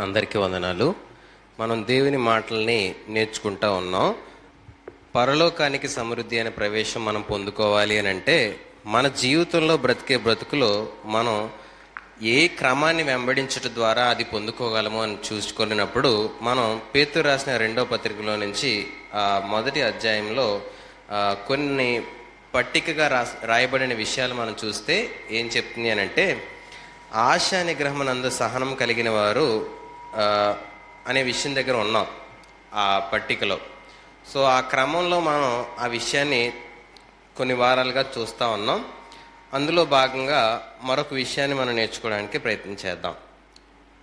అందరికీ వందనాలు. మనం దేవుని మాటల్ని నేర్చుకుంటా ఉన్నాం. పరలోకానికి సమృద్ధి అనే ప్రవేశం మనం పొందుకోవాలి అని అంటే మన జీవితంలో బ్రతికే బ్రతుకులో మనం ఏ క్రమాన్ని వెంబడించడం ద్వారా అది పొందుకోగలము అని చూసుకున్నప్పుడు మనం పేతురు రాసిన 2వ పత్రికలో నుంచి మొదటి అధ్యాయంలో కొన్ని పట్టికగా రాయబడిన విషయాలు మనం చూస్తే ఏం చెప్తుంది అని అంటే, ఆశా నిగ్రహమునందు సహనం కలిగిన వారు అనే విషయం దగ్గర ఉన్నాం ఆ పట్టికలో. సో ఆ క్రమంలో మనం ఆ విషయాన్ని కొన్ని వారాలుగా చూస్తూ ఉన్నాం. అందులో భాగంగా మరొక విషయాన్ని మనం నేర్చుకోవడానికి ప్రయత్నం చేద్దాం.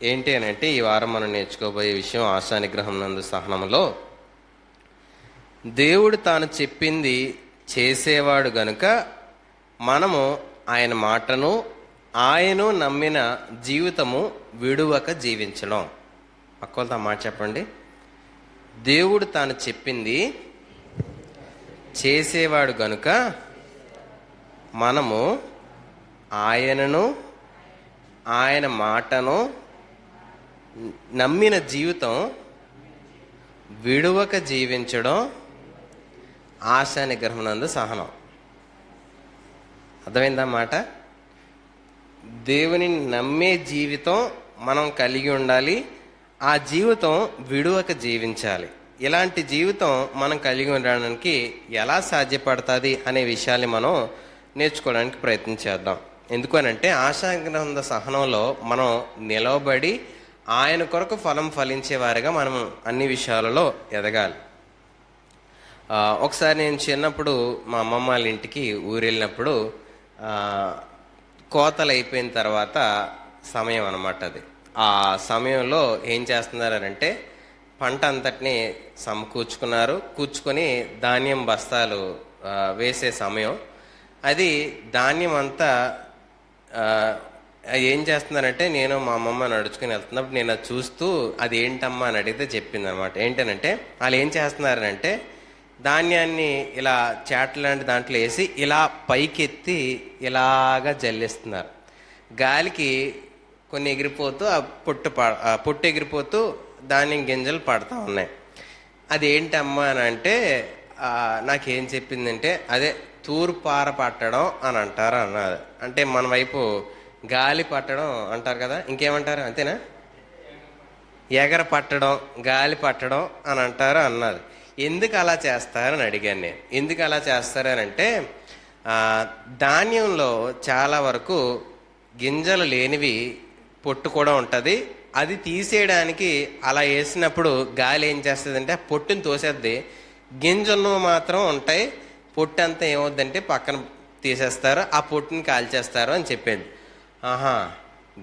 ఏంటి అని అంటే, ఈ వారం మనం నేర్చుకోబోయే విషయం ఆశా నిగ్రహం నందు సహనంలో, దేవుడు తాను చెప్పింది చేసేవాడు గనుక మనము ఆయన మాటను ఆయన నమ్మిన జీవితము విడువక జీవించడం. పక్కలతో మాట చెప్పండి. దేవుడు తాను చెప్పింది చేసేవాడు గనుక మనము ఆయనను ఆయన మాటను నమ్మిన జీవితం విడువక జీవించడం ఆశా నిగ్రహం నందు సహనం. అర్థమైందా మాట? దేవుని నమ్మే జీవితం మనం కలిగి ఉండాలి. ఆ జీవితం విడువక జీవించాలి. ఇలాంటి జీవితం మనం కలిగి ఉండడానికి ఎలా సాధ్యపడుతుంది అనే విషయాన్ని మనం నేర్చుకోవడానికి ప్రయత్నం చేద్దాం. ఎందుకనంటే ఆశా నిగ్రహం సహనంలో మనం నిలవబడి ఆయన కొరకు ఫలం ఫలించేవారిగా మనం అన్ని విషయాలలో ఎదగాలి. ఒకసారి నేను చిన్నప్పుడు మా అమ్మమ్మ వాళ్ళ ఇంటికి ఊరెళ్ళినప్పుడు కోతలు అయిపోయిన తర్వాత సమయం అన్నమాట అది. ఆ సమయంలో ఏం చేస్తున్నారంటే పంట అంతటిని కూర్చుకొని ధాన్యం బస్తాలు వేసే సమయం అది. ధాన్యం అంతా ఏం చేస్తున్నారంటే, నేను మా అమ్మమ్మ నడుచుకుని వెళ్తున్నప్పుడు నేను అది చూస్తూ అది ఏంటమ్మా అని అడిగితే చెప్పింది అనమాట. ఏంటనంటే, వాళ్ళు ఏం చేస్తున్నారంటే ధాన్యాన్ని ఇలా చాట లాంటి దాంట్లో వేసి ఇలా పైకెత్తి ఇలాగా జల్లిస్తున్నారు. గాలికి కొన్ని ఎగిరిపోతూ ఆ పొట్టు ఎగిరిపోతూ ధాన్యం గింజలు పడతా ఉన్నాయి. అది ఏంటమ్మా అని అంటే, నాకేం చెప్పిందంటే, అదే తూర్పార పట్టడం అని అంటారు అన్నది. అంటే మన వైపు గాలి పట్టడం అంటారు కదా, ఇంకేమంటారు అంతేనా? ఎగర పట్టడం, గాలి పట్టడం అని అంటారు అన్నది. ఎందుకు అలా చేస్తారని అడిగాను నేను. ఎందుకు అలా చేస్తారనంటే, ధాన్యంలో చాలా వరకు గింజలు లేనివి పొట్టు కూడా ఉంటుంది. అది తీసేయడానికి అలా వేసినప్పుడు గాలి ఏం చేస్తుందంటే ఆ పొట్టుని తోసేద్ది. గింజలు మాత్రం ఉంటాయి, పొట్టు అంతా ఏమవుద్దంటే పక్కన తీసేస్తారు, ఆ పొట్టుని కాల్చేస్తారు అని చెప్పేది. ఆహా,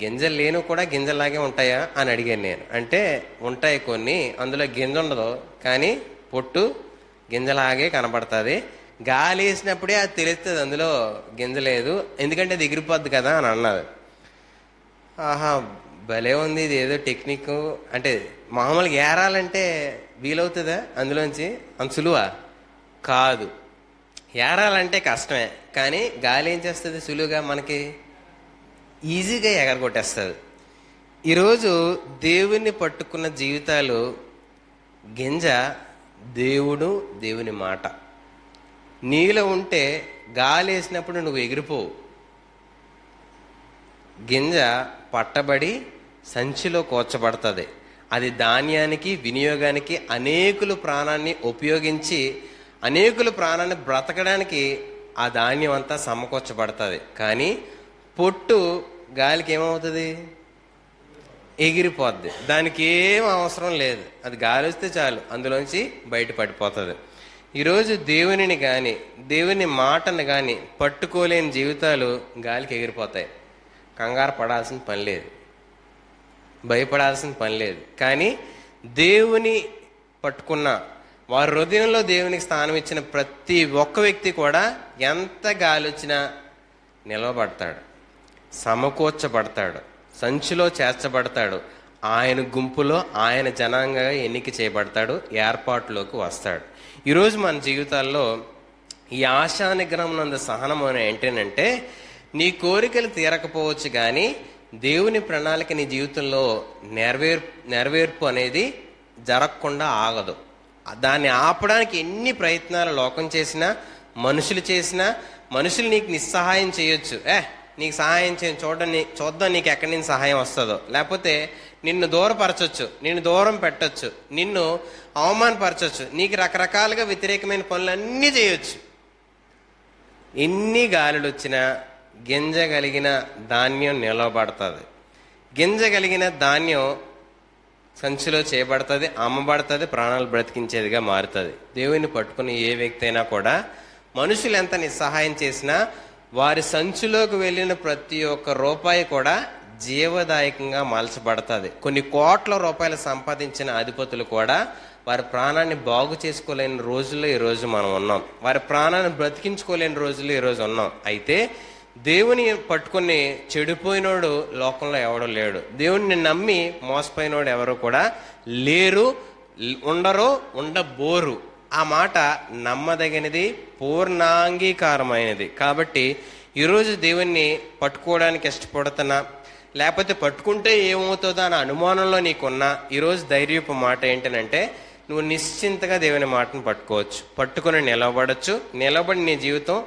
గింజలు లేని కూడా గింజలాగే ఉంటాయా అని అడిగాను నేను. అంటే ఉంటాయి కొన్ని, అందులో గింజ ఉండదు కానీ పొట్టు గింజలాగే కనబడుతుంది. గాలి వేసినప్పుడే అది తెలుస్తుంది అందులో గింజ లేదు, ఎందుకంటే అది ఎగిరిపోద్ది కదా అని అన్నది. ఆహా, భలే ఉంది, ఇది ఏదో టెక్నిక్. అంటే మామూలుగా ఏరాలంటే వీలవుతుందా అందులోంచి? అంత సులువా? కాదు. ఏరాలంటే కష్టమే, కానీ గాలి ఏం చేస్తుంది? సులువుగా మనకి ఈజీగా ఎగరగొట్టేస్తుంది. ఈరోజు దేవుణ్ణి పట్టుకున్న జీవితాలు, గింజ దేవుడు, దేవుని మాట నీలో ఉంటే గాలి వేసినప్పుడు నువ్వు ఎగిరిపోవు. గింజ పట్టబడి సంచిలో కూర్చబడుతుంది. అది ధాన్యానికి, వినియోగానికి, అనేకులు ప్రాణాన్ని ఉపయోగించి అనేకులు ప్రాణాన్ని బ్రతకడానికి ఆ ధాన్యం అంతా సమకూర్చబడుతుంది. కానీ పొట్టు గాలికి ఏమవుతుంది? ఎగిరిపోద్ది. దానికి ఏం అవసరం లేదు, అది గాలి వస్తే చాలు అందులోంచి బయట పడిపోతుంది. ఈరోజు దేవునిని కానీ దేవుని మాటను కానీ పట్టుకోలేని జీవితాలు గాలికి ఎగిరిపోతాయి. కంగారు పడాల్సిన పని లేదు, భయపడాల్సిన పని లేదు. కానీ దేవుని పట్టుకున్న వారి హృదయంలో దేవునికి స్థానం ఇచ్చిన ప్రతి ఒక్క వ్యక్తి కూడా ఎంత గాలి వచ్చినా నిలవబడతాడు, సమకూర్చబడతాడు, సంచిలో చేర్చబడతాడు, ఆయన గుంపులో ఆయన జనాంగంగా ఎన్నిక చేయబడతాడు, ఏర్పాటులోకి వస్తాడు. ఈరోజు మన జీవితాల్లో ఈ ఆశా నిగ్రహం నందు సహనం అని ఏంటంటే, నీ కోరికలు తీరకపోవచ్చు కానీ దేవుని ప్రణాళిక నీ జీవితంలో నెరవేర్పు అనేది జరగకుండా ఆగదు. దాన్ని ఆపడానికి ఎన్ని ప్రయత్నాలు లోకం చేసినా, మనుషులు చేసినా, మనుషులు నీకు నిస్సహాయం చేయొచ్చు. నీకు సహాయం చూద్దాం నీకు ఎక్కడి నుంచి సహాయం వస్తుందో, లేకపోతే నిన్ను దూరపరచొచ్చు, నిన్ను దూరం పెట్టొచ్చు, నిన్ను అవమానపరచొచ్చు, నీకు రకరకాలుగా వ్యతిరేకమైన పనులన్నీ చేయొచ్చు. ఎన్ని గాలులు వచ్చినా గింజ కలిగిన ధాన్యం నిలబడుతుంది. గింజ కలిగిన ధాన్యం సంచిలో చేయబడుతుంది, అమ్మబడుతుంది, ప్రాణాలు బ్రతికించేదిగా మారుతుంది. దేవుని పట్టుకుని ఏ వ్యక్తి అయినా కూడా మనుషులు ఎంత నిస్సహాయం చేసినా వారి సంచిలోకి వెళ్ళిన ప్రతి ఒక్క రూపాయి కూడా జీవదాయకంగా మలచబడుతుంది. కొన్ని కోట్ల రూపాయలు సంపాదించిన అధిపతులు కూడా వారి ప్రాణాన్ని బాగు చేసుకోలేని రోజుల్లో ఈరోజు మనం ఉన్నాం. వారి ప్రాణాన్ని బ్రతికించుకోలేని రోజుల్లో ఈరోజు ఉన్నాం. అయితే దేవుని పట్టుకుని చెడిపోయినోడు లోకంలో ఎవడో లేడు. దేవుణ్ణి నమ్మి మోసపోయినోడు ఎవరు కూడా లేరు, ఉండరు, ఉండబోరు. ఆ మాట నమ్మదగినది, పూర్ణాంగీకారమైనది. కాబట్టి ఈరోజు దేవుణ్ణి పట్టుకోవడానికి ఇష్టపడుతున్నా, లేకపోతే పట్టుకుంటే ఏమవుతుందో అన్న అనుమానంలో నీకున్నా, ఈరోజు ధైర్యపు మాట ఏంటనంటే నువ్వు నిశ్చింతగా దేవుని మాటను పట్టుకోవచ్చు, పట్టుకుని నిలబడచ్చు. నిలబడి నీ జీవితం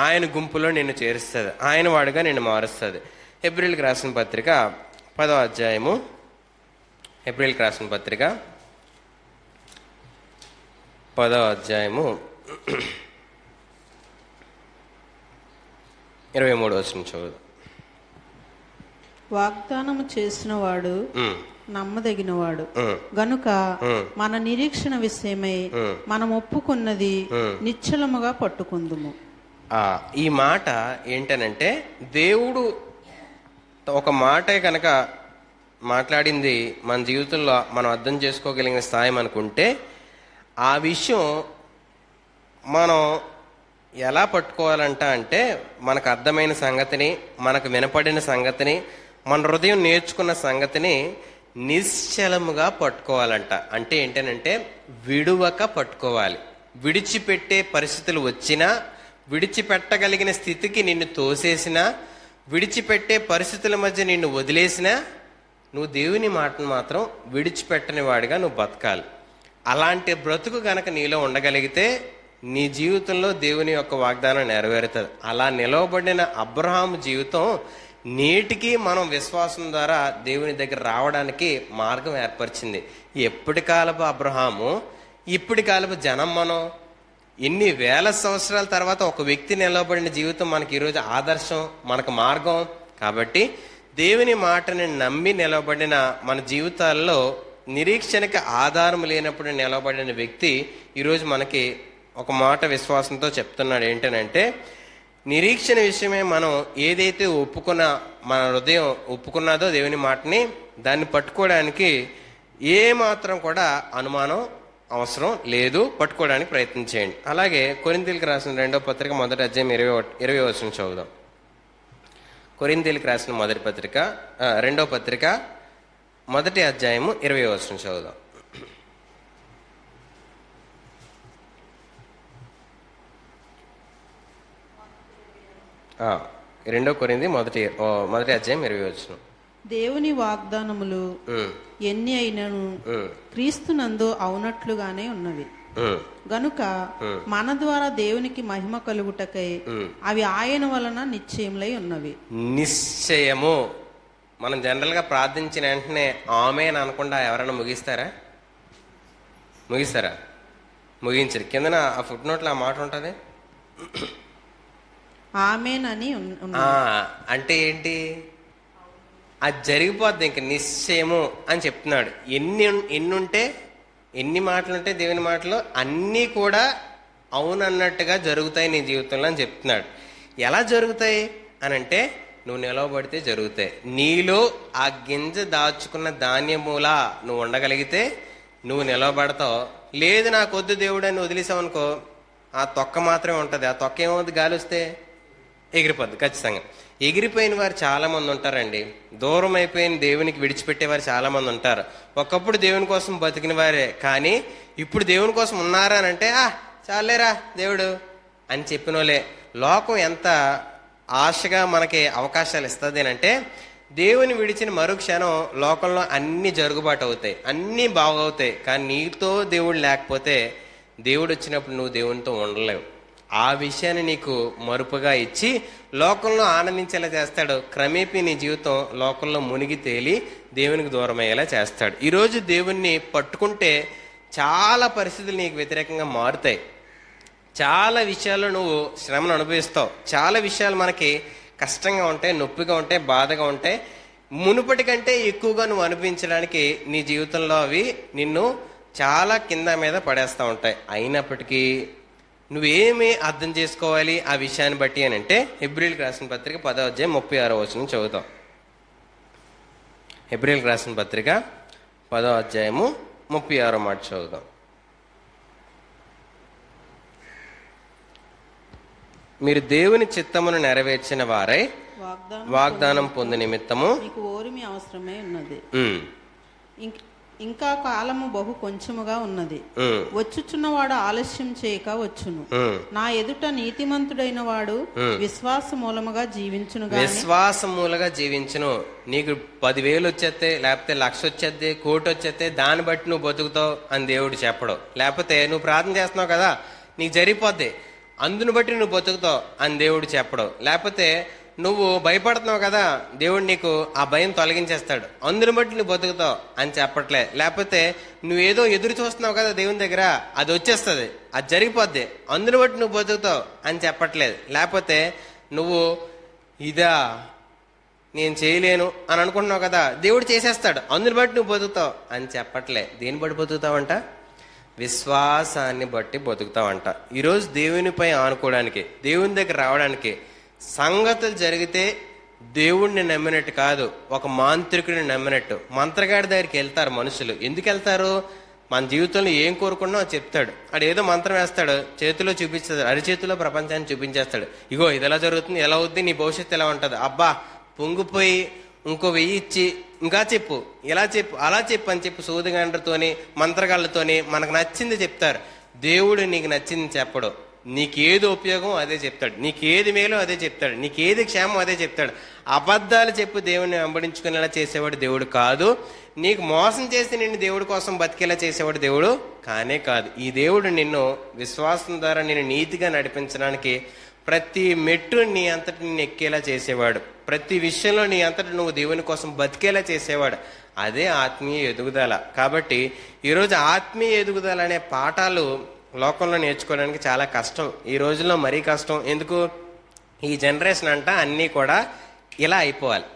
ఆయన గుంపులో నిన్ను చేరుస్తుంది, ఆయన వాడుగా నిన్ను మారుస్తుంది. హెబ్రీయులకు రాసిన పత్రిక 10వ అధ్యాయము, హెబ్రీయులకు రాసిన పత్రిక 10వ అధ్యాయము 23వ వచనం చదువు. వాగ్దానము చేసిన వాడు నమ్మదగినవాడు గనుక మన నిరీక్షణ విషయమై మనం ఒప్పుకున్నది నిశ్చలముగా పట్టుకుందుము. ఈ మాట ఏంటనంటే దేవుడు ఒక మాటే కనుక మాట్లాడింది మన జీవితంలో మనం అర్థం చేసుకోగలిగిన స్థాయి అనుకుంటే ఆ విషయం మనం ఎలా పట్టుకోవాలంట అంటే మనకు అర్థమైన సంగతిని, మనకు వినపడిన సంగతిని, మన హృదయం నేర్చుకున్న సంగతిని నిశ్చలముగా పట్టుకోవాలంట. అంటే ఏంటనంటే విడువక పట్టుకోవాలి. విడిచిపెట్టే పరిస్థితులు వచ్చినా, విడిచిపెట్టగలిగిన స్థితికి నిన్ను తోసేసినా, విడిచిపెట్టే పరిస్థితుల మధ్య నిన్ను వదిలేసినా నువ్వు దేవుని మాటను మాత్రం విడిచిపెట్టని వాడిగా నువ్వు బతకాలి. అలాంటి బ్రతుకు గనక నీలో ఉండగలిగితే నీ జీవితంలో దేవుని యొక్క వాగ్దానం నెరవేరుతుంది. అలా నిలవబడిన అబ్రహాము జీవితం నేటికి మనం విశ్వాసం ద్వారా దేవుని దగ్గర రావడానికి మార్గం ఏర్పరిచింది. ఎప్పటి కాలపు అబ్రహాము, ఇప్పటి కాలపు జనం మనం ఎన్ని వేల సంవత్సరాల తర్వాత ఒక వ్యక్తి నిలవబడిన జీవితం మనకి ఈరోజు ఆదర్శం, మనకు మార్గం. కాబట్టి దేవుని మాటని నమ్మి నిలవబడిన మన జీవితాల్లో నిరీక్షణకి ఆధారం లేనప్పుడు నిలవబడిన వ్యక్తి ఈరోజు మనకి ఒక మాట విశ్వాసంతో చెప్తున్నాడు. ఏంటనంటే నిరీక్షణ విషయమే మనం ఏదైతే మన హృదయం ఒప్పుకున్నదో దేవుని మాటని, దాన్ని పట్టుకోవడానికి ఏ మాత్రం కూడా అనుమానం అవసరం లేదు. పట్టుకోవడానికి ప్రయత్నం చేయండి. అలాగే కొరింథీయులకు రాసిన 2వ పత్రిక 1వ అధ్యాయం 20వ వచనం చదువుదాం. కొరింథీయులకు రాసిన 2వ పత్రిక 1వ అధ్యాయము 20వ వచనం చదువుదాం. రెండో కొరింథీ 1వ అధ్యాయం 20వ వచనం. దేవుని వాగ్దానములు ఎన్ని అయినను క్రీస్తునందు అవునట్లుగానే ఉన్నవి గనుక మన ద్వారా దేవునికి మహిమ కలుగుటకై అవి ఆయన వలన నిశ్చయములై ఉన్నవి. నిశ్చయము. మనం జనరల్ గా ప్రార్థించిన వెంటనే ఆమేన్ అనకుండా ఎవరైనా ముగిస్తారా? ముగించరు. కిందన ఆ ఫుట్ నోట్లో ఆ మాట ఉంటది, ఆమేన్ అని. అంటే ఏంటి? అది జరిగిపోద్ది. ఇంక నిశ్చయము అని చెప్తున్నాడు. ఎన్ని మాటలుంటే దేవుని మాటలు అన్నీ కూడా అవునన్నట్టుగా జరుగుతాయి నీ జీవితంలో అని చెప్తున్నాడు. ఎలా జరుగుతాయి అని అంటే నువ్వు నిలవబడితే జరుగుతాయి. నీలో ఆ గింజ దాచుకున్న ధాన్యమూలా నువ్వు ఉండగలిగితే నువ్వు నిలవబడతావు. లేదు నాకు వద్దు దేవుడు అని వదిలేసావనుకో, ఆ తొక్క మాత్రమే ఉంటుంది. ఆ తొక్క ఏమవుతుంది? గాలి వస్తే ఎగిరిపోద్ది ఖచ్చితంగా. ఎగిరిపోయిన వారు చాలా మంది ఉంటారండి. దూరం అయిపోయిన దేవునికి విడిచిపెట్టేవారు చాలా మంది ఉంటారు. ఒకప్పుడు దేవుని కోసం బతికిన వారే, కానీ ఇప్పుడు దేవుని కోసం ఉన్నారా అని అంటే చాలేరా దేవుడు అని చెప్పిన వాళ్ళే. లోకం ఎంత ఆశగా మనకి అవకాశాలు ఇస్తుంది అంటే, దేవుని విడిచిన మరుక్షణం లోకంలో అన్ని జరుగుబాటు అవుతాయి, అన్నీ బాగవుతాయి. కానీ నీతో దేవుడు లేకపోతే, దేవుడు వచ్చినప్పుడు నువ్వు దేవునితో ఉండలేవు. ఆ విషయాన్ని నీకు మరుపుగా ఇచ్చి లోకంలో ఆనందించేలా చేస్తాడు. క్రమేపీ నీ జీవితం లోకంలో మునిగి తేలి దేవునికి దూరం అయ్యేలా చేస్తాడు. ఈరోజు దేవుణ్ణి పట్టుకుంటే చాలా పరిస్థితులు నీకు వ్యతిరేకంగా మారుతాయి. చాలా విషయాల్లో నువ్వు శ్రమను అనుభవిస్తావు. చాలా విషయాలు మనకి కష్టంగా ఉంటాయి, నొప్పిగా ఉంటాయి, బాధగా ఉంటాయి. మునుపటి కంటే ఎక్కువగా నువ్వు అనిపించడానికి నీ జీవితంలో అవి నిన్ను చాలా కింద మీద పడేస్తూ ఉంటాయి. అయినప్పటికీ నువ్వేమి అర్థం చేసుకోవాలి ఆ విషయాన్ని బట్టి అని అంటే, హెబ్రీయులకు రాసిన పత్రిక 10వ అధ్యాయం 36వ వచనం చదువుతాం. హెబ్రీయులకు రాసిన పత్రిక 10వ అధ్యాయము 36వ మాట చదువుదాం. మీరు దేవుని చిత్తమును నెరవేర్చిన వారై వాగ్దానం పొందు నిమిత్తము మీకు ఓరిమి అవసరమై ఉన్నది. ఇంకా కాలము బహు కొంచెముగా ఉన్నది. వచ్చుచున్నవాడు ఆలస్యం చేయక వచ్చును. నా ఎదుట నీతిమంతుడైన వాడు విశ్వాస మూలముగా జీవించును. విశ్వాసమూలంగా జీవించును. నీకు 10,000 వచ్చేస్తే, లేకపోతే 1,00,000 వచ్చేస్తే, 1,00,00,000 వచ్చేస్తే దాన్ని బట్టి నువ్వు బతుకుతావు అని దేవుడు చెప్పడు. లేకపోతే నువ్వు ప్రార్థన చేస్తున్నావు కదా, నీకు జరిగిపోద్ది, అందుని బట్టి నువ్వు బతుకుతావు అని దేవుడు చెప్పడు. లేకపోతే నువ్వు భయపడుతున్నావు కదా, దేవుడు నీకు ఆ భయం తొలగించేస్తాడు, అందుని బట్టి నువ్వు బతుకుతావు అని చెప్పట్లే. లేకపోతే నువ్వేదో ఎదురు చూస్తున్నావు కదా దేవుని దగ్గర, అది వచ్చేస్తుంది, అది జరిగిపోద్ది, అందుని బట్టి నువ్వు బతుకుతావు అని చెప్పట్లేదు. లేకపోతే నువ్వు ఇదా నేను చేయలేను అని అనుకుంటున్నావు కదా, దేవుడు చేసేస్తాడు, అందుని బట్టి నువ్వు బతుకుతావు అని చెప్పట్లే. దేని బట్టి బతుకుతావంట? విశ్వాసాన్ని బట్టి బతుకుతావంట. ఈరోజు దేవునిపై ఆనుకోవడానికి, దేవుని దగ్గర రావడానికి సంగతులు జరిగితే దేవుణ్ణి నమ్మినట్టు కాదు, ఒక మాంత్రికుడిని నమ్మినట్టు. మంత్రగాడి దగ్గరికి వెళ్తారు మనుషులు. ఎందుకు వెళ్తారు? మన జీవితంలో ఏం కోరుకున్నా చెప్తాడు. ఆడు ఏదో మంత్రం వేస్తాడు, చేతిలో చూపిస్తాడు, అరిచేతిలో ప్రపంచాన్ని చూపించేస్తాడు. ఇగో ఇది ఎలా జరుగుతుంది, ఎలా అవుద్ది, నీ భవిష్యత్తు ఎలా ఉంటుంది. అబ్బా పొంగిపోయి ఇంకో 1000 ఇచ్చి ఇంకా చెప్పు, ఇలా చెప్పు, అలా చెప్పు అని చెప్పి సూదిగండ్రతోని మంత్రగాళ్ళతోని మనకు నచ్చింది చెప్తారు. దేవుడు నీకు నచ్చింది చెప్పడు. నీకేది ఉపయోగం అదే చెప్తాడు, నీకేది మేలో అదే చెప్తాడు, నీకేది క్షేమం అదే చెప్తాడు. అబద్ధాలు చెప్పు దేవుడిని వెంబడించుకునేలా చేసేవాడు దేవుడు కాదు. నీకు మోసం చేసి నిన్ను దేవుడి కోసం బతికేలా చేసేవాడు దేవుడు కానే కాదు. ఈ దేవుడు నిన్ను విశ్వాసం ద్వారా నిన్ను నీతిగా నడిపించడానికి ప్రతి మెట్టు నీ అంతటి నిన్ను ఎక్కేలా చేసేవాడు. ప్రతి విషయంలో నీ అంతటి నువ్వు దేవుని కోసం బతికేలా చేసేవాడు. అదే ఆత్మీయ ఎదుగుదల. కాబట్టి ఈరోజు ఆత్మీయ ఎదుగుదల అనే పాఠాలు లోకంలో నేర్చుకోవడానికి చాలా కష్టం. ఈ రోజుల్లో మరీ కష్టం. ఎందుకు? ఈ జనరేషన్ అంట అన్నీ కూడా ఇలా అయిపోవాలి,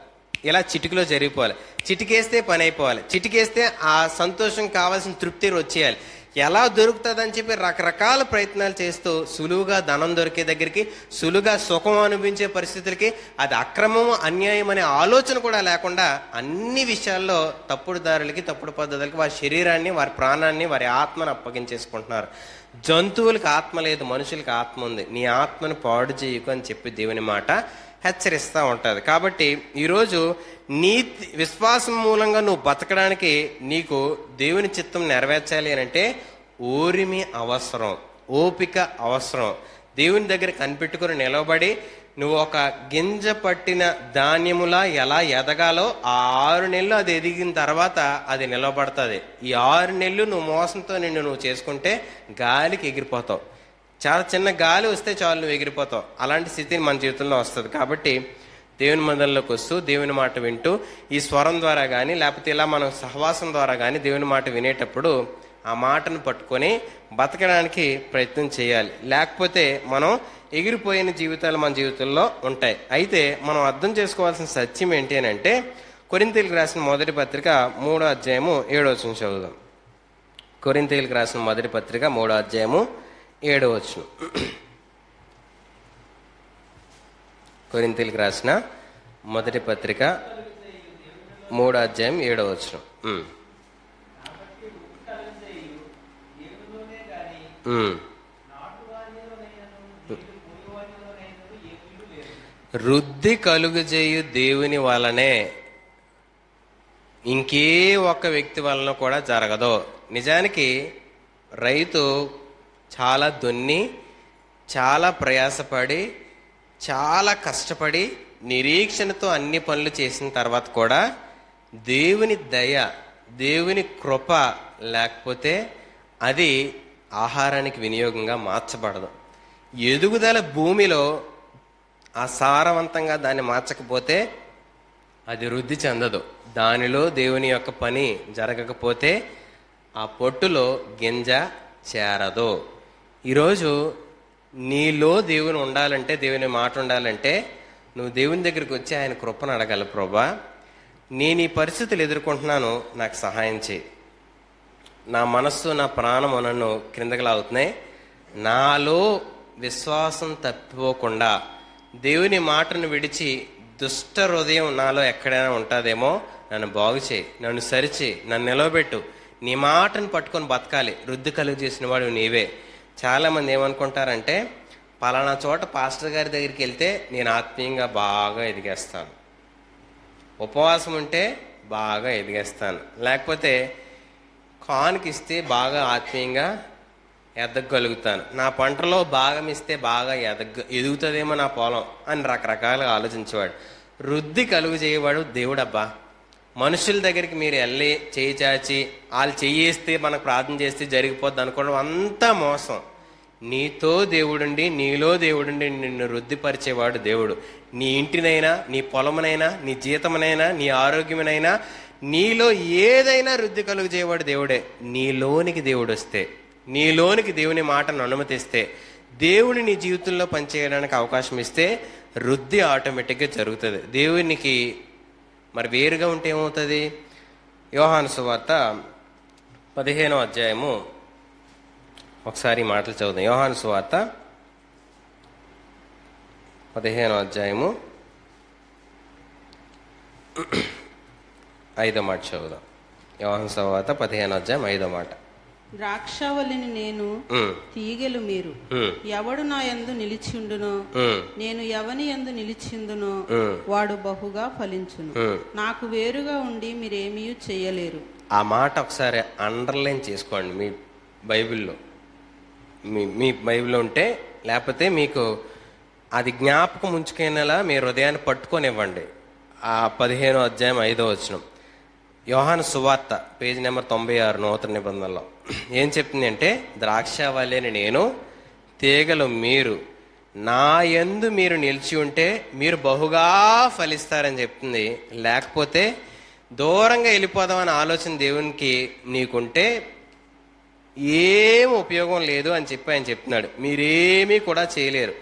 ఇలా చిటికలో జరిగిపోవాలి, చిటికేస్తే పని అయిపోవాలి, చిటికేస్తే ఆ సంతోషం కావాల్సిన తృప్తి వచ్చేయాలి. ఎలా దొరుకుతుందని చెప్పి రకరకాల ప్రయత్నాలు చేస్తూ సులువుగా ధనం దొరికే దగ్గరికి, సులువుగా సుఖం అనిపించే పరిస్థితులకి, అది అక్రమం అన్యాయం అనే ఆలోచన కూడా లేకుండా అన్ని విషయాల్లో తప్పుడు దారులకి, తప్పుడు పద్ధతులకి వారి శరీరాన్ని, వారి ప్రాణాన్ని, వారి ఆత్మను అప్పగించేసుకుంటున్నారు. జంతువులకు ఆత్మ లేదు, మనుషులకు ఆత్మ ఉంది. నీ ఆత్మను పాడు చేయకు అని చెప్పి దేవుని మాట హెచ్చరిస్తూ ఉంటుంది. కాబట్టి ఈరోజు నీతి విశ్వాసం మూలంగా నువ్వు బతకడానికి నీకు దేవుని చిత్తం నెరవేర్చాలి అని అంటే ఓరిమి అవసరం, ఓపిక అవసరం. దేవుని దగ్గర కనిపెట్టుకుని నిలబడి నువ్వు ఒక గింజ పట్టిన ధాన్యములా ఎలా ఎదగాలో ఆ 6 నెలలు అది ఎదిగిన తర్వాత అది నిలబడుతుంది. ఈ 6 నెలలు నువ్వు మోసంతో నువ్వు చేసుకుంటే గాలికి ఎగిరిపోతావు. చాలా చిన్న గాలి వస్తే చాలు నువ్వు ఎగిరిపోతావు. అలాంటి స్థితి మన జీవితంలో వస్తుంది. కాబట్టి దేవుని మందిరంలోకి వస్తూ దేవుని మాట వింటూ ఈ స్వరం ద్వారా కానీ, లేకపోతే ఇలా మనం సహవాసం ద్వారా కానీ దేవుని మాట వినేటప్పుడు ఆ మాటను పట్టుకొని బతకడానికి ప్రయత్నం చేయాలి. లేకపోతే మనం ఎగిరిపోయిన జీవితాలు మన జీవితంలో ఉంటాయి. అయితే మనం అర్థం చేసుకోవాల్సిన సత్యం ఏంటి అని అంటే, కొరింథీయులకు రాసిన మొదటి పత్రిక 3వ అధ్యాయము 7వ వచనం చదువుదాం. కొరింథీయులకు రాసిన మొదటి పత్రిక 3వ అధ్యాయము 7వ వచనం. కొరింథీయులకు రాసిన మొదటి పత్రిక 3వ అధ్యాయం 7వ వచనం. వృద్ధి కలుగజేయు దేవుని వలనే, ఇంకే ఒక్క వ్యక్తి వలన కూడా జరగదు. నిజానికి రైతు చాలా దున్ని, చాలా ప్రయాసపడి, చాలా కష్టపడి నిరీక్షణతో అన్ని పనులు చేసిన తర్వాత కూడా దేవుని దయ, దేవుని కృప లేకపోతే అది ఆహారానికి వినియోగంగా మార్చబడదు. ఎదుగుదల భూమిలో సారవంతంగా దాన్ని మార్చకపోతే అది వృద్ధి చెందదు. దానిలో దేవుని యొక్క పని జరగకపోతే ఆ పొట్టులో గింజ చేరదు. ఈరోజు నీలో దేవుని ఉండాలంటే, దేవుని మాట ఉండాలంటే నువ్వు దేవుని దగ్గరికి వచ్చి ఆయన కృపను అడగాలి. ప్రభా, నేను ఈ పరిస్థితులు ఎదుర్కొంటున్నాను, నాకు సహాయం చేయి. నా మనస్సు, నా ప్రాణము నన్ను క్రిందకి లాగుతున్నాయి. నాలో విశ్వాసం తప్పిపోకుండా దేవుని మాటను విడిచి దుష్ట హృదయం నాలో ఎక్కడైనా ఉంటుందేమో నన్ను బాగు చేయి, నన్ను సరిచేయి, నన్ను నిలవబెట్టు. నీ మాటను పట్టుకొని బతకాలి. వృద్ధి కలుగు చేసిన వాడు నీవే. చాలామంది ఏమనుకుంటారంటే, పలానా చోట పాస్టర్ గారి దగ్గరికి వెళ్తే నేను ఆత్మీయంగా బాగా ఎదిగేస్తాను, ఉపవాసం ఉంటే బాగా ఎదిగేస్తాను, లేకపోతే కానుకిస్తే బాగా ఆత్మీయంగా ఎదగలుగుతాను, నా పంటలో భాగం ఇస్తే బాగా ఎదుగుతుందేమో నా పొలం అని రకరకాలుగా ఆలోచించేవాడు. వృద్ధి కలుగు చేయవాడు దేవుడబ్బా. మనుషుల దగ్గరికి మీరు వెళ్ళి చేయి చాచి వాళ్ళు చెయ్యేస్తే మనకు ప్రార్థన చేస్తే జరిగిపోద్ది అనుకోవడం అంతా మోసం. నీతో దేవుడుండి, నీలో దేవుడుండి నిన్ను వృద్ధిపరిచేవాడు దేవుడు. నీ ఇంటినైనా, నీ పొలమునైనా, నీ జీతమునైనా, నీ ఆరోగ్యమునైనా, నీలో ఏదైనా వృద్ధి కలుగు చేయవాడు దేవుడే. నీలోనికి దేవుడు వస్తే, నీలోనికి దేవుని మాటను అనుమతిస్తే, దేవుని నీ జీవితంలో పనిచేయడానికి అవకాశం ఇస్తే వృద్ధి ఆటోమేటిక్గా జరుగుతుంది. దేవునికి మరి వేరుగా ఉంటే ఏమవుతుంది? యోహాను సువార్త 15వ అధ్యాయము ఒకసారి మాటలు చదువుదాం. యోహాను సువార్త 15వ అధ్యాయము 5వ మాట చదువుదాం. యోహాను సువార్త 15వ అధ్యాయం 5వ మాట. ద్రాక్షవల్లిని నేను, తీగెలు మీరు. ఎవడు నా యందు నిలిచిండునో, నేను ఎవని యందు నిలిచిందునో వాడు బహుగా ఫలించును. నాకు వేరుగా ఉండి మీరేమీ చేయలేరు. ఆ మాట ఒకసారి అండర్లైన్ చేసుకోండి మీ బైబిల్లో. మీ బైబిల్లో ఉంటే, లేకపోతే మీకు అది జ్ఞాపకం ఉంచుకునేలా మీ హృదయాన్ని పట్టుకొనివ్వండి. ఆ 15వ అధ్యాయం 5వ వచనం, యోహాను సువార్త, పేజ్ నెంబర్ 96 నూతన నిబంధనలో ఏం చెప్తుంది అంటే, ద్రాక్షవల్లిని నేను, తీగలు మీరు. నా యందు మీరు నిలిచి ఉంటే మీరు బహుగా ఫలిస్తారని చెప్తుంది. లేకపోతే దూరంగా వెళ్ళిపోదామని ఆలోచన దేవునికి నీకుంటే ఏం ఉపయోగం లేదు అని చెప్పి ఆయన చెప్తున్నాడు. మీరేమీ కూడా చేయలేరు,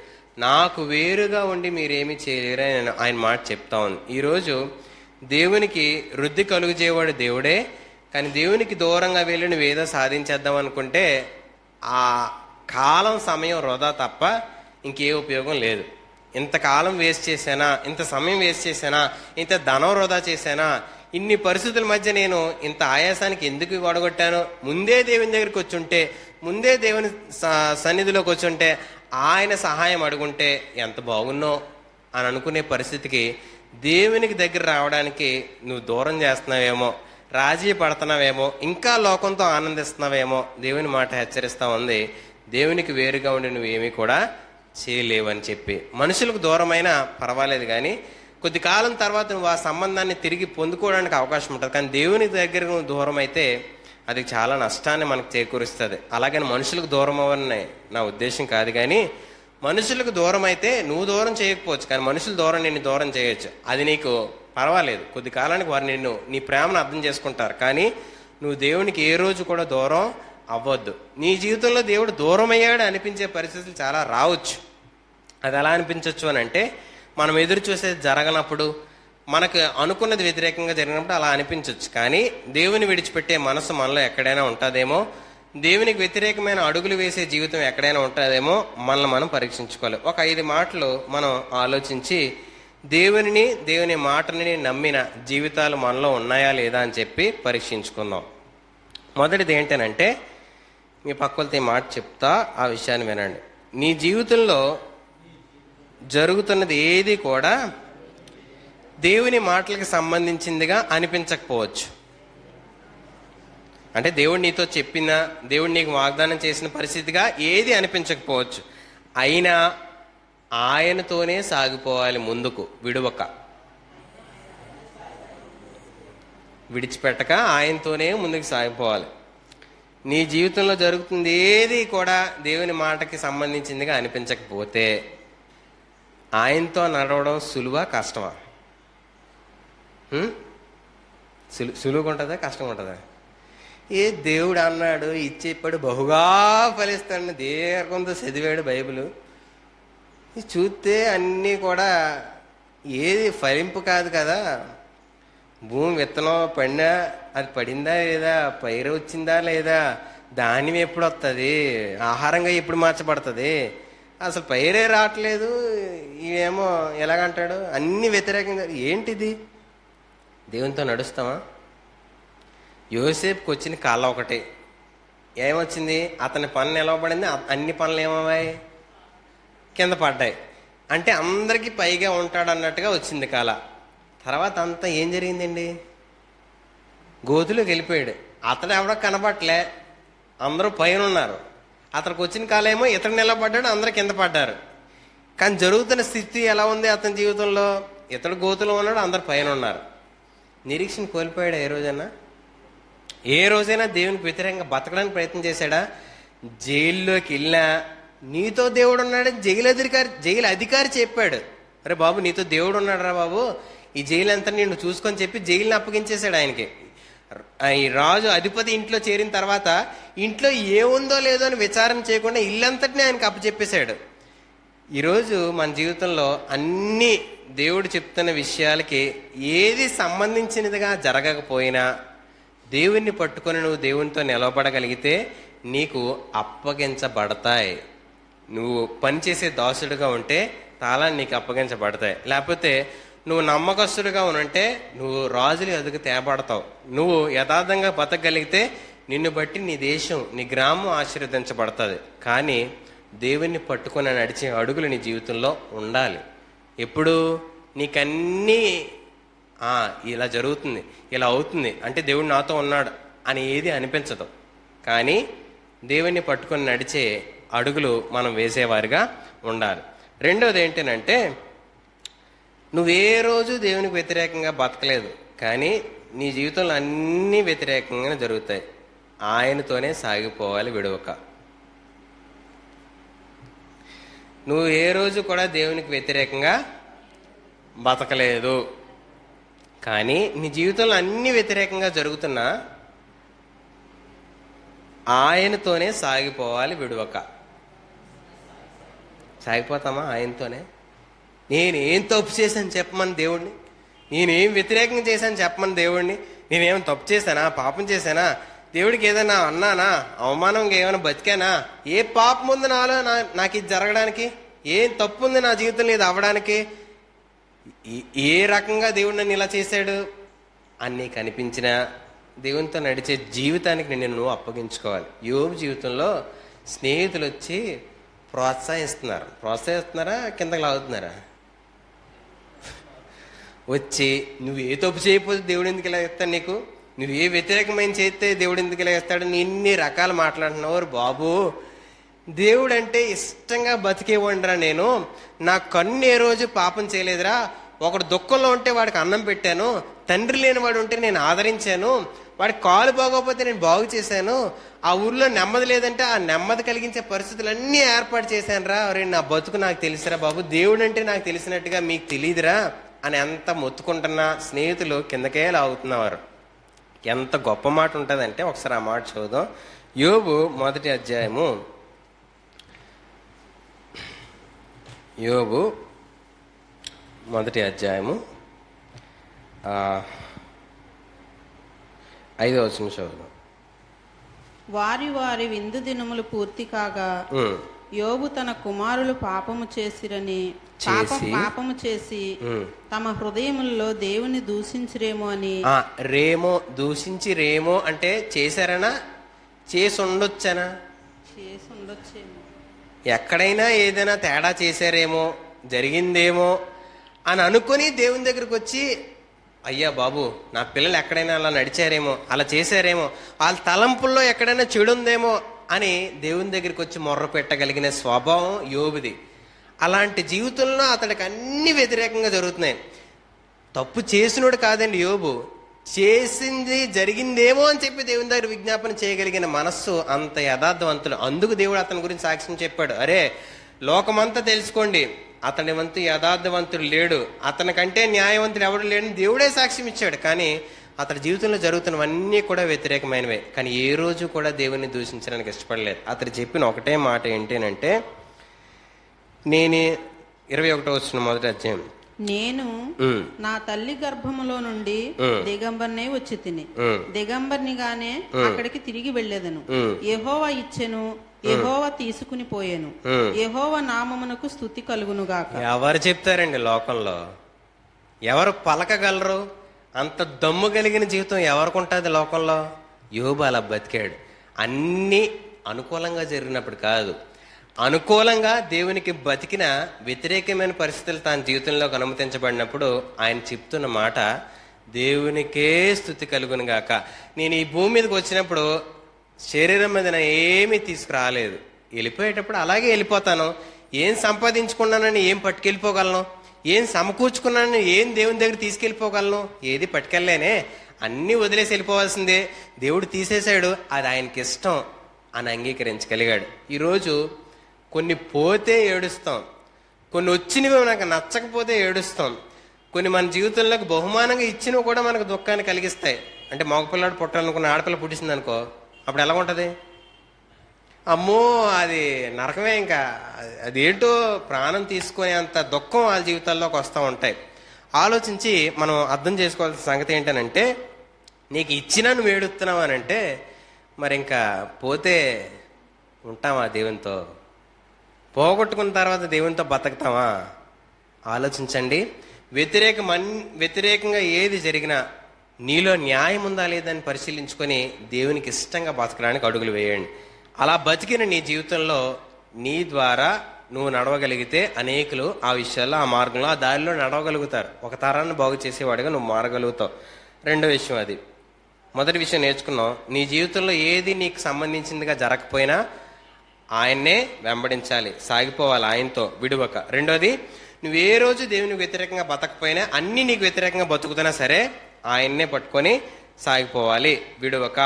నాకు వేరుగా ఉండి మీరేమీ చేయలేరు అని ఆయన మాట చెప్తా ఉంది. ఈరోజు దేవునికి వృద్ధి కలుగు చేయవాడు దేవుడే. కానీ దేవునికి దూరంగా వెళ్ళి నువ్వు ఏదో సాధించేద్దాం అనుకుంటే ఆ కాలం సమయం వృధా తప్ప ఇంకే ఉపయోగం లేదు. ఇంతకాలం వేస్ట్ చేశానా, ఇంత సమయం వేస్ట్ చేశానా, ఇంత ధనం వృధా చేశానా, ఇన్ని పరిస్థితుల మధ్య నేను ఇంత ఆయాసానికి ఎందుకు వడగొట్టాను, ముందే దేవుని దగ్గరికి వచ్చుంటే, ముందే దేవుని సన్నిధిలోకి వచ్చుంటే, ఆయన సహాయం అడుగుంటే ఎంత బాగున్నో అని అనుకునే పరిస్థితికి దేవునికి దగ్గర రావడానికి నువ్వు దూరం చేస్తున్నావేమో, రాజీ పడుతున్నావేమో, ఇంకా లోకంతో ఆనందిస్తున్నావేమో. దేవుని మాట హెచ్చరిస్తా ఉంది, దేవునికి వేరుగా ఉండి నువ్వేమీ కూడా చేయలేవని చెప్పి. మనుషులకు దూరమైనా పర్వాలేదు, కానీ కొద్ది కాలం తర్వాత నువ్వు ఆ సంబంధాన్ని తిరిగి పొందుకోవడానికి అవకాశం ఉంటుంది. కానీ దేవుని దగ్గర నువ్వు దూరం అయితే అది చాలా నష్టాన్ని మనకు చేకూరుస్తుంది. అలాగని మనుషులకు దూరం అవ్వని నా ఉద్దేశం కాదు, కానీ మనుషులకు దూరం అయితే నువ్వు దూరం చేయకపోవచ్చు, కానీ మనుషులు దూరం నిన్ను దూరం చేయొచ్చు. అది నీకు పర్వాలేదు, కొద్ది కాలానికి వారు నీ ప్రేమను అర్థం చేసుకుంటారు. కానీ నువ్వు దేవునికి ఏ రోజు కూడా దూరం అవ్వద్దు. నీ జీవితంలో దేవుడు దూరం అయ్యాడు అనిపించే పరిస్థితులు చాలా రావచ్చు. అది ఎలా అనిపించవచ్చు అని అంటే, మనం ఎదురు చూసేది జరగనప్పుడు, మనకు అనుకున్నది వ్యతిరేకంగా జరిగినప్పుడు అలా అనిపించవచ్చు. కానీ దేవుని విడిచిపెట్టే మనసు మనలో ఎక్కడైనా ఉంటుందేమో, దేవునికి వ్యతిరేకమైన అడుగులు వేసే జీవితం ఎక్కడైనా ఉంటుందేమో మనల్ని మనం పరీక్షించుకోవాలి. ఒక 5 మాటలు మనం ఆలోచించి దేవుని మాటని నమ్మిన జీవితాలు మనలో ఉన్నాయా లేదా అని చెప్పి పరీక్షించుకుందాం. మొదటిది ఏంటనంటే, మీ పక్కలతో ఈ మాట చెప్తా, ఆ విషయాన్ని వినండి. నీ జీవితంలో జరుగుతున్నది ఏది కూడా దేవుని మాటలకు సంబంధించిందిగా అనిపించకపోవచ్చు. అంటే దేవుడు నీతో చెప్పినా, దేవుడు నీకు వాగ్దానం చేసిన పరిస్థితిగా ఏది అనిపించకపోవచ్చు. అయినా ఆయనతోనే సాగిపోవాలి ముందుకు, విడిచిపెట్టక ఆయనతోనే ముందుకు సాగిపోవాలి. నీ జీవితంలో జరుగుతుంది ఏది కూడా దేవుని మాటకి సంబంధించిందిగా అనిపించకపోతే ఆయనతో నడవడం సులువా కష్టమా? సులువుగా ఉంటుందా కష్టంగా ఉంటుందా? ఏ దేవుడు అన్నాడు ఇచ్చేప్పుడు బహుగా ఫలిస్తాడు, దీర్ఘంతో చదివాడు బైబిల్, ఇది చూస్తే అన్నీ కూడా ఏది ఫలింపు కాదు కదా. భూమి విత్తనం పడినా అది పడిందా లేదా, పైరు వచ్చిందా లేదా, ధాన్యం ఎప్పుడు వస్తుంది, ఆహారంగా ఎప్పుడు మార్చబడుతుంది, అసలు పైరే రావట్లేదు, ఇవేమో ఎలాగంటాడు, అన్ని వ్యతిరేకంగా. ఏంటిది? దేవునితో నడుస్తామా? యోసేపుకి వచ్చిన కాలం ఒకటి ఏమొచ్చింది, అతని పనులు నిలవబడింది, అన్ని పనులు ఏమయ్యాయి, కింద పడ్డాయి. అంటే అందరికీ పైగా ఉంటాడు అన్నట్టుగా వచ్చింది కాల. తర్వాత అంతా ఏం జరిగిందండి, గోతులోకి వెళ్ళిపోయాడు. అతడు ఎవడో కనబట్టలే, అందరూ పైన ఉన్నారు. అతనికి వచ్చిన కాలేమో ఇతడు నిలబడ్డాడు, అందరూ కింద పడ్డారు. కానీ జరుగుతున్న స్థితి ఎలా ఉంది అతని జీవితంలో, ఇతడు గోతులో ఉన్నాడు, అందరు పైన ఉన్నారు. నిరీక్షణ కోల్పోయాడా? ఏ రోజైనా దేవునికి వ్యతిరేకంగా బతకడానికి ప్రయత్నం చేశాడా? జైల్లోకి వెళ్ళినా నీతో దేవుడు ఉన్నాడు జైలు అధికారి చెప్పాడు, అరే బాబు నీతో దేవుడు ఉన్నాడు రా బాబు, ఈ జైలు అంతా నిన్ను చూసుకొని చెప్పి జైలుని అప్పగించేశాడు ఆయనకి. ఈ రాజు అధిపతి ఇంట్లో చేరిన తర్వాత ఇంట్లో ఏముందో లేదో అని విచారణ చేయకుండా ఇల్లంతటినీ ఆయనకి అప్పచెప్పేశాడు. ఈరోజు మన జీవితంలో అన్ని దేవుడు చెప్తున్న విషయాలకి ఏది సంబంధించినదిగా జరగకపోయినా దేవుణ్ణి పట్టుకొని నువ్వు దేవునితో నిలవబడగలిగితే నీకు అప్పగించబడతాయి. నువ్వు పనిచేసే దాసుడుగా ఉంటే తాళాన్ని నీకు అప్పగించబడతాయి. లేకపోతే నువ్వు నమ్మకస్తుడిగా ఉంటే నువ్వు రాజుల ఎదుగు తేబడతావు. నువ్వు యథార్థంగా బతకగలిగితే నిన్ను బట్టి నీ దేశం, నీ గ్రామం ఆశీర్వదించబడుతుంది. కానీ దేవుణ్ణి పట్టుకొని నడిచే అడుగులు నీ జీవితంలో ఉండాలి. ఎప్పుడు నీకన్నీ ఇలా జరుగుతుంది, ఇలా అవుతుంది అంటే దేవుడు నాతో ఉన్నాడు అని ఏది అనిపించదు. కానీ దేవుణ్ణి పట్టుకొని నడిచే అడుగులు మనం వేసేవారిగా ఉండాలి. రెండోది ఏంటంటే, నువ్వే రోజు దేవునికి వ్యతిరేకంగా బతకలేదు, కానీ నీ జీవితంలో అన్నీ వ్యతిరేకంగానే జరుగుతాయి. ఆయనతోనే సాగిపోవాలి విడవక. నువ్వు ఏ రోజు కూడా దేవునికి వ్యతిరేకంగా బతకలేదు, కానీ నీ జీవితంలో అన్ని వ్యతిరేకంగా జరుగుతున్నా ఆయనతోనే సాగిపోవాలి విడవక. సాగిపోతామా ఆయనతోనే? నేనేం తప్పు చేశాను చెప్పమని దేవుడిని, నేనేం వ్యతిరేకంగా చేశాను చెప్పమని దేవుడిని. నేనేం తప్పు చేశానా, పాపం చేశానా, దేవుడికి ఏదైనా అన్నానా, అవమానంగా ఏమైనా బతికానా, ఏ పాపం ఉంది నాలో నాకు ఇది జరగడానికి, ఏం తప్పు ఉంది నా జీవితంలో ఇది అవ్వడానికి, ఏ రకంగా దేవుడు నన్ను ఇలా చేశాడు అని నీకు అనిపించినా దేవునితో నడిచే జీవితానికి నిన్ను నువ్వు అప్పగించుకోవాలి. యోబు జీవితంలో స్నేహితులు వచ్చి ప్రోత్సహిస్తున్నారా కిందకి లాగుతున్నారా? వచ్చి నువ్వు ఏ తప్పు చేయకపోతే దేవుడు ఎందుకు ఇలా ఇస్తాడు నీకు, నువ్వు ఏ వ్యతిరేకమైన చేస్తే దేవుడు ఎందుకు ఇలా ఇస్తాడు, నీ ఇన్ని రకాలు మాట్లాడుతున్నావు. బాబు దేవుడు అంటే ఇష్టంగా బతికేవాడిరా, నేను నా కన్ను ఏ రోజు పాపం చేయలేదురా. ఒకడు దుఃఖంలో ఉంటే వాడికి అన్నం పెట్టాను, తండ్రి లేని వాడు ఉంటే నేను ఆదరించాను, వాడికి కాలు బాగోకపోతే నేను బాగు చేశాను, ఆ ఊర్లో నెమ్మది లేదంటే ఆ నెమ్మది కలిగించే పరిస్థితులన్నీ ఏర్పాటు చేశాను రా. అరే నా బతుకు నాకు తెలుసురా బాబు, దేవుడు అంటే నాకు తెలిసినట్టుగా మీకు తెలియదురా అని ఎంత మొత్తుకుంటున్నా స్నేహితులు కిందకే లాగుతున్నవారు. ఎంత గొప్ప మాట ఉంటుందంటే ఒకసారి ఆ మాట చూద్దాం. యోబు మొదటి అధ్యాయము, యోబు మొదటి అధ్యాయము 5వ వచనం చదువుదాం. వారి వారి విందు దినములు పూర్తి కాగా యోబు తన కుమారులు పాపము చేసిరని పాపము చేసి తమ హృదయములలో దేవుని దూషించరేమో అని. దూషించిరేమో అంటే చేశారనా, చేసి ఉండొచ్చనా? చేసి ఉండొచ్చేమో. ఎక్కడైనా ఏదైనా తేడా చేశారేమో, జరిగిందేమో అని అనుకుని దేవుని దగ్గరకు వచ్చి, అయ్యా బాబు నా పిల్లలు ఎక్కడైనా అలా నడిచారేమో, అలా చేశారేమో, వాళ్ళ తలంపుల్లో ఎక్కడైనా చెడు ఉందేమో అని దేవుని దగ్గరికి వచ్చి మొర్ర పెట్టగలిగిన స్వభావం యోబుది. అలాంటి జీవితంలో అతడికి అన్ని వ్యతిరేకంగా జరుగుతున్నాయి. తప్పు చేసినోడు కాదండి యోబు, చేసింది జరిగిందేమో అని చెప్పి దేవుని దగ్గర విజ్ఞాపన చేయగలిగిన మనస్సు అంత యథార్థవంతులు. అందుకు దేవుడు అతని గురించి సాక్ష్యం చెప్పాడు, అరే లోకమంతా తెలుసుకోండి, అతని వంతు యథార్థవంతుడు లేడు, అతనికంటే న్యాయవంతుడు ఎవడు లేడని దేవుడే సాక్ష్యం ఇచ్చాడు. కానీ అతని జీవితంలో జరుగుతున్నవన్నీ కూడా వ్యతిరేకమైనవే. కానీ ఏ రోజు కూడా దేవుని దూషించడానికి ఇష్టపడలేదు. అతడు చెప్పిన ఒకటే మాట ఏంటంటే, నేను 21వ వచనం మొదటి అధ్యాయం, నేను నా తల్లి గర్భములో నుండి దిగంబర్నే వచ్చి తిని దిగంబర్నిగానే అక్కడికి తిరిగి వెళ్ళేదను. యెహోవా ఇచ్చెను, యెహోవా తీసుకుని పోయాను, యెహోవా నామమునకు స్తుతి కలుగునుగాక. ఎవరు చెప్తారండి లోకంలో? ఎవరు పలకగలరు? అంత దమ్ము కలిగిన జీవితం ఎవరికి ఉంటుంది లోకంలో? యోబు అలా బతికాడు. అన్ని అనుకూలంగా జరిగినప్పుడు కాదు, అనుకూలంగా దేవునికి బతికిన వ్యతిరేకమైన పరిస్థితులు తన జీవితంలోకి అనుమతించబడినప్పుడు ఆయన చెప్తున్న మాట, దేవునికే స్తుతి కలుగును గాక. నేను ఈ భూమి మీదకి వచ్చినప్పుడు శరీరం మీద ఏమీ తీసుకురాలేదు, వెళ్ళిపోయేటప్పుడు అలాగే వెళ్ళిపోతాను. ఏం సంపాదించుకున్నానని ఏం పట్టుకెళ్ళిపోగలను? ఏం సమకూర్చుకున్నానని ఏం దేవుని దగ్గర తీసుకెళ్ళిపోగలను? ఏది పట్టుకెళ్ళలేనే, అన్నీ వదిలేసి వెళ్ళిపోవాల్సిందే. దేవుడు తీసేశాడు, అది ఆయనకి ఇష్టం అని అంగీకరించగలిగాడు. ఈరోజు కొన్ని పోతే ఏడుస్తాం, కొన్ని వచ్చినవి మనకు నచ్చకపోతే ఏడుస్తాం, కొన్ని మన జీవితంలోకి బహుమానంగా ఇచ్చినవి కూడా మనకు దుఃఖాన్ని కలిగిస్తాయి. అంటే మగపిల్లాడు పుట్టాలనుకున్న ఆడపిల్ల పుట్టించింది అనుకో, అప్పుడు ఎలా ఉంటుంది? అమ్మో అది నరకమే. ఇంకా అదేంటో ప్రాణం తీసుకునే అంత దుఃఖం వాళ్ళ జీవితాల్లోకి వస్తూ ఉంటాయి. ఆలోచించి మనం అర్థం చేసుకోవాల్సిన సంగతి ఏంటనంటే, నీకు ఇచ్చినా నువ్వు ఏడుస్తున్నావు అని అంటే మరి ఇంకా పోతే ఉంటావా దేవునితో? పోగొట్టుకున్న తర్వాత దేవునితో బతుకుతావా? ఆలోచించండి. వ్యతిరేకంగా ఏది జరిగినా నీలో న్యాయం ఉందా లేదని పరిశీలించుకొని దేవునికి ఇష్టంగా బతకడానికి అడుగులు వేయండి. అలా బతికిన నీ జీవితంలో నీ ద్వారా నువ్వు నడవగలిగితే అనేకులు ఆ విషయాల్లో, ఆ మార్గంలో, ఆ దారిలో నడవగలుగుతారు. ఒక తరాన్ని బాగు చేసేవాడిగా నువ్వు మారగలుగుతావు. రెండో విషయం అది. మొదటి విషయం నేర్చుకున్నావు, నీ జీవితంలో ఏది నీకు సంబంధించిందిగా జరగకపోయినా ఆయన్నే వెంబడించాలి, సాగిపోవాలి ఆయనతో విడువక. రెండోది, నువ్వు ఏ రోజు దేవునికి వ్యతిరేకంగా బతకపోయినా, అన్ని నీకు వ్యతిరేకంగా బతుకుతున్నా సరే ఆయన్నే పట్టుకొని సాగిపోవాలి విడువక.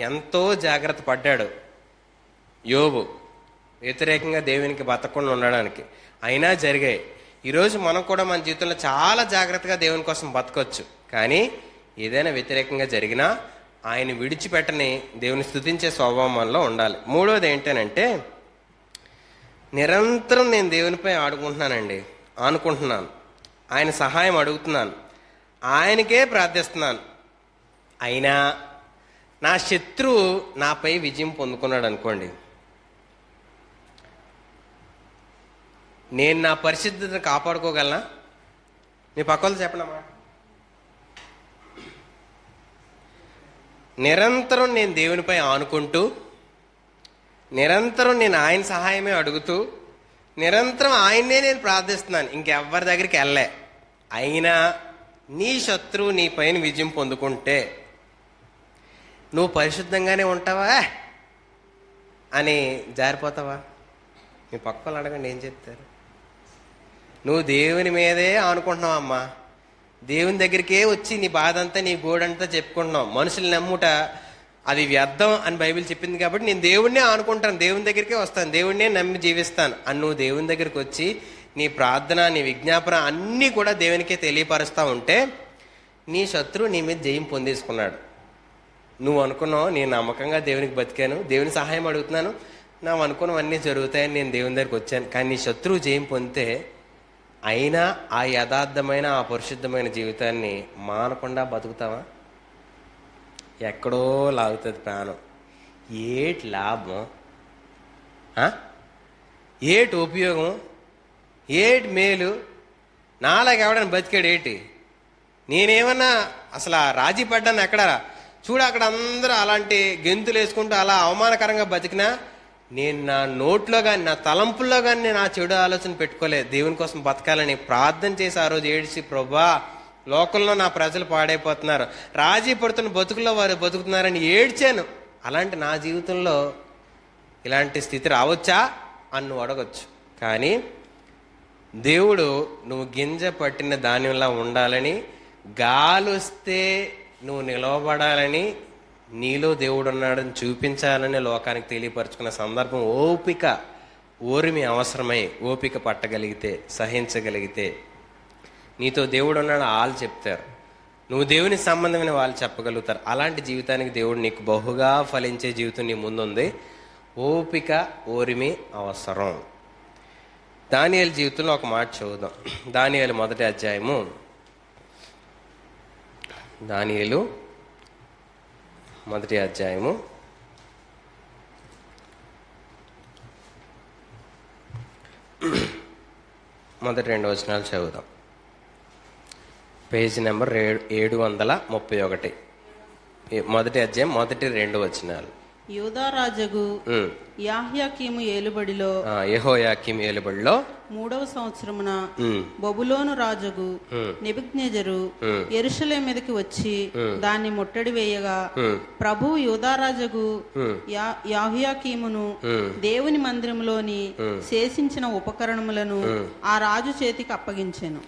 ఎంతో జాగ్రత్త పడ్డాడు యోబు వ్యతిరేకంగా దేవునికి బతకకుండా ఉండడానికి, అయినా జరిగాయి. ఈరోజు మనం కూడా మన జీవితంలో చాలా జాగ్రత్తగా దేవుని కోసం బతకొచ్చు, కానీ ఏదైనా వ్యతిరేకంగా జరిగినా ఆయన విడిచిపెట్టని దేవుని స్తుతించే స్వభావం మనలో ఉండాలి. మూడోది ఏంటనంటే, నిరంతరం నేను దేవునిపై ఆనుకుంటున్నాను, ఆయన సహాయం అడుగుతున్నాను, ఆయనకే ప్రార్థిస్తున్నాను. అయినా నా శత్రువు నాపై విజయం పొందుకున్నాడు అనుకోండి, నేను నా పరిశుద్ధతను కాపాడుకోగలనా? మీ పక్కలు చెప్పనమ్మా. నిరంతరం నేను దేవునిపై ఆనుకుంటూ, నిరంతరం నేను ఆయన సహాయమే అడుగుతూ, నిరంతరం ఆయన్నే నేను ప్రార్థిస్తున్నాను, ఇంకెవ్వరి దగ్గరికి వెళ్ళే. అయినా నీ శత్రువు నీ పైన విజయం పొందుకుంటే నువ్వు పరిశుద్ధంగానే ఉంటావా అని జారిపోతావా? మీ పక్కలు అడగండి, ఏం చెప్తారు? నువ్వు దేవుని మీదే ఆనుకుంటున్నావు అమ్మా, దేవుని దగ్గరికే వచ్చి నీ బాధ అంతా, నీ గోడంతా చెప్పుకుంటున్నావు. మనుషులు నమ్ముట అది వ్యర్థం అని బైబిల్ చెప్పింది కాబట్టి నేను దేవుణ్ణే ఆనుకుంటాను, దేవుని దగ్గరికే వస్తాను, దేవుణ్ణే నమ్మి జీవిస్తాను అని నువ్వు దేవుని దగ్గరికి వచ్చి నీ ప్రార్థన, నీ విజ్ఞాపన అన్నీ కూడా దేవునికే తెలియపరుస్తూ ఉంటే నీ శత్రువు నీ మీద జయం పొందేసుకున్నాడు. నువ్వు అనుకున్నావు నేను నమ్మకంగా దేవునికి బతికాను, దేవుని సహాయం అడుగుతున్నాను, నా అనుకున్నవన్నీ జరుగుతాయని నేను దేవుని దగ్గరికి వచ్చాను, కానీ నీ శత్రువు జయం పొందితే అయినా ఆ యథార్థమైన, ఆ పరిశుద్ధమైన జీవితాన్ని మానకుండా బతుకుతావా? ఎక్కడో లాగుతుంది ప్రాణం. ఏటి లాభం, ఏటి ఉపయోగం, ఏటి మేలు? నాలాగ ఎవడని బతికాడు ఏంటి? నేనేమన్నా అసలు రాజీ పడ్డాను ఎక్కడ? చూడు అక్కడ అందరూ అలాంటి గెంతులు వేసుకుంటూ అలా అవమానకరంగా బతికినా నేను నా నోట్లో కానీ, నా తలంపుల్లో కానీ నేను ఆ చెడు ఆలోచన పెట్టుకోలేదు. దేవుని కోసం బతకాలని ప్రార్థన చేసి ఆ రోజు ఏడిచి, ప్రభా లోకంలో నా ప్రజలు పాడైపోతున్నారు, రాజీ పడుతున్న బతుకుల్లో వారు బతుకుతున్నారని ఏడ్చాను. అలాంటి నా జీవితంలో ఇలాంటి స్థితి రావచ్చా అని నువ్వు అడగచ్చు. కానీ దేవుడు నువ్వు గింజ పట్టిన ధాన్యంలా ఉండాలని, గాలొస్తే నువ్వు నిలవబడాలని, నీలో దేవుడు ఉన్నాడని చూపించాలని లోకానికి తెలియపరుచుకున్న సందర్భం. ఓర్మి అవసరమై ఓపిక పట్టగలిగితే, సహించగలిగితే, నీతో దేవుడు ఉన్నాడు వాళ్ళు చెప్తారు, నువ్వు దేవుని సంబంధమైన వాళ్ళు చెప్పగలుగుతారు. అలాంటి జీవితానికి దేవుడు నీకు బహుగా ఫలించే జీవితం నీ ముందుంది. ఓపిక, ఓర్మి అవసరం. దానియేలు జీవితంలో ఒక మాట చదువుదాం. దానియేలు మొదటి అధ్యాయము, దానియేలు మొదటి అధ్యాయము 1-2 వచనాలు చదువుదాం. Page number 731. మొదటి అధ్యాయం 1-2 వచనాలు. యూదారాజగు యాహ్యాకీము ఏలుబడిలో, యెహోయాకీము ఏలుబడిలో 3వ సంవత్సరమున బబులోను రాజుగు నెబుకద్నెజరు యెరూషలేము మీదకి వచ్చి దాన్ని ముట్టడి వేయగా, ప్రభువు యూదారాజుగు యాహ్యాకీమును దేవుని మందిరములోని శేషించిన ఉపకరణములను ఆ రాజు చేతికి అప్పగించెను.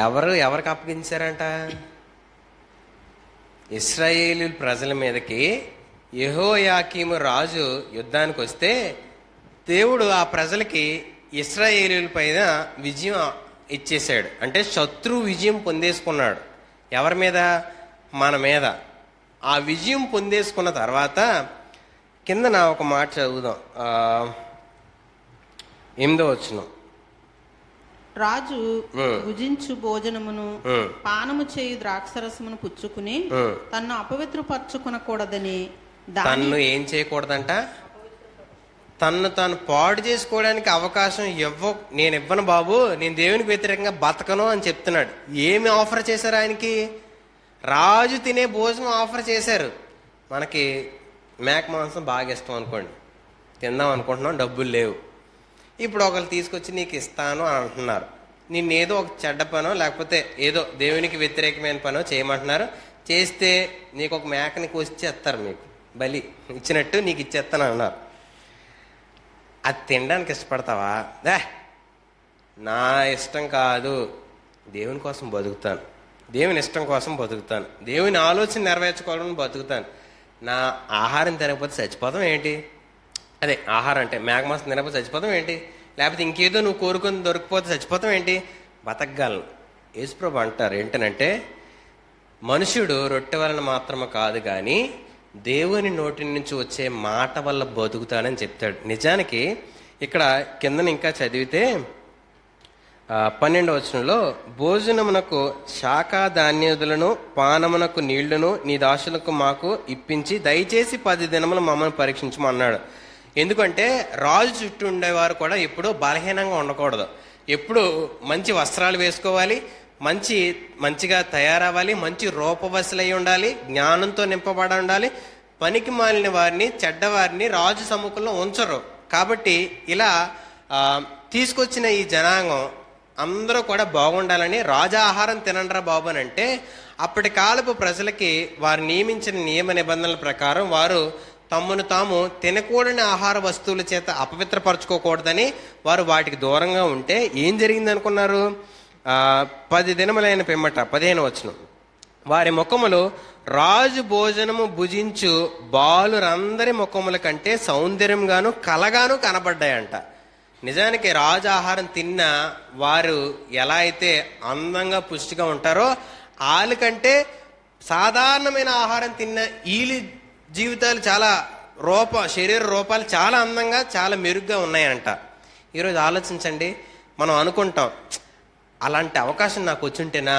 ఎవరికి అప్పగించారంట? ఇశ్రాయేలు ప్రజల మీదకి యెహోయాకీము రాజు యుద్ధానికి వస్తే దేవుడు ఆ ప్రజలకి ఇశ్రాయేలీయుల పైన విజయం ఇచ్చేశాడు. అంటే శత్రువు విజయం పొందేసుకున్నాడు. ఎవరి మీద? మన మీద. ఆ విజయం పొందేసుకున్న తర్వాత కింద నా ఒక మాట చదువుదాం. 8వ వచనం. రాజు భుజించు భోజనమును పానము చేయు ద్రాక్షరసమును పుచ్చుకుని తన్ను అపవిత్రపరచుకునకూడదని, తన్ను ఏం చేయకూడదంట? తన్ను తాను పాడు చేసుకోవడానికి అవకాశం నేను ఇవ్వను బాబు, నేను దేవునికి వ్యతిరేకంగా బతకను అని చెప్తున్నాడు. ఏమి ఆఫర్ చేశారు ఆయనకి? రాజు తినే భోజనం ఆఫర్ చేశారు. మనకి మేక మాంసం బాగా ఇష్టం అనుకోండి, తిందాం అనుకుంటున్నాం, డబ్బులు లేవు. ఇప్పుడు ఒకరు తీసుకొచ్చి నీకు ఇస్తాను అని అంటున్నారు. నిన్నేదో ఒక చెడ్డ పనో లేకపోతే ఏదో దేవునికి వ్యతిరేకమైన పనో చేయమంటున్నారు. చేస్తే నీకు ఒక మేకని కోసిచ్చేస్తారు, మీకు బలి ఇచ్చినట్టు నీకు ఇచ్చేస్తాను అన్నారు. అది తినడానికి ఇష్టపడతావా? నా ఇష్టం కాదు, దేవుని కోసం బతుకుతాను, దేవుని ఇష్టం కోసం బతుకుతాను, దేవుని ఆలోచన నెరవేర్చుకోవాలని బతుకుతాను. నా ఆహారం తినకపోతే చచ్చిపోతాం ఏంటి? అదే ఆహారం అంటే మేకమాంసం తినకపోతే చచ్చిపోతాం ఏంటి? లేకపోతే ఇంకేదో నువ్వు కోరుకొని దొరికిపోతే చచ్చిపోతాం ఏంటి? బతకగలను. యేసుప్రభు అంటారు ఏంటనంటే, మనుషుడు రొట్టె వలన మాత్రమే కాదు కానీ దేవుని నోటి నుంచి వచ్చే మాట వల్ల బతుకుతాడని చెప్తాడు. నిజానికి ఇక్కడ కిందన ఇంకా చదివితే 12వ వచనంలో, భోజనమునకు శాఖా ధాన్యాదులను పానమునకు నీళ్లను నీ దాసులకు మాకు ఇప్పించి దయచేసి 10 దినములు మమ్మల్ని పరీక్షించమన్నాడు. ఎందుకంటే రాజు చుట్టూ ఉండేవారు కూడా ఎప్పుడూ బలహీనంగా ఉండకూడదు. ఎప్పుడు మంచి వస్త్రాలు వేసుకోవాలి, మంచిగా తయారవ్వాలి, మంచి రూపవశలై ఉండాలి, జ్ఞానంతో నింపబడి ఉండాలి. పనికి మాలిన వారిని, చెడ్డవారిని రాజు సముఖంలో ఉంచరు. కాబట్టి ఇలా తీసుకొచ్చిన ఈ జనాంగం అందరూ కూడా బాగుండాలని, రాజా ఆహారం తినండ్రా బాబు అని అంటే, అప్పటి కాలపు ప్రజలకి వారు నియమించిన నియమ నిబంధనల ప్రకారం వారు తమను తాము తినకూడని ఆహార వస్తువుల చేత అపవిత్రపరచుకోకూడదని వారు వాటికి దూరంగా ఉంటే ఏం జరిగింది అనుకున్నారు? 10 దినములైన పిమ్మట 15వ వచనం, వారి ముఖములు రాజు భోజనము భుజించు బాలురందరి ముఖముల కంటే సౌందర్యంగాను కలగాను కనబడ్డాయంట. నిజానికి రాజు ఆహారం తిన్న వారు ఎలా అయితే అందంగా పుష్టిగా ఉంటారో, వాళ్ళకంటే సాధారణమైన ఆహారం తిన్న వీళ్ళ జీవితాలు చాలా శరీర రూపాలు చాలా అందంగా, చాలా మెరుగ్గా ఉన్నాయంట. ఈరోజు ఆలోచించండి, మనం అనుకుంటాం అలాంటి అవకాశం నాకు వచ్చుంటేనా,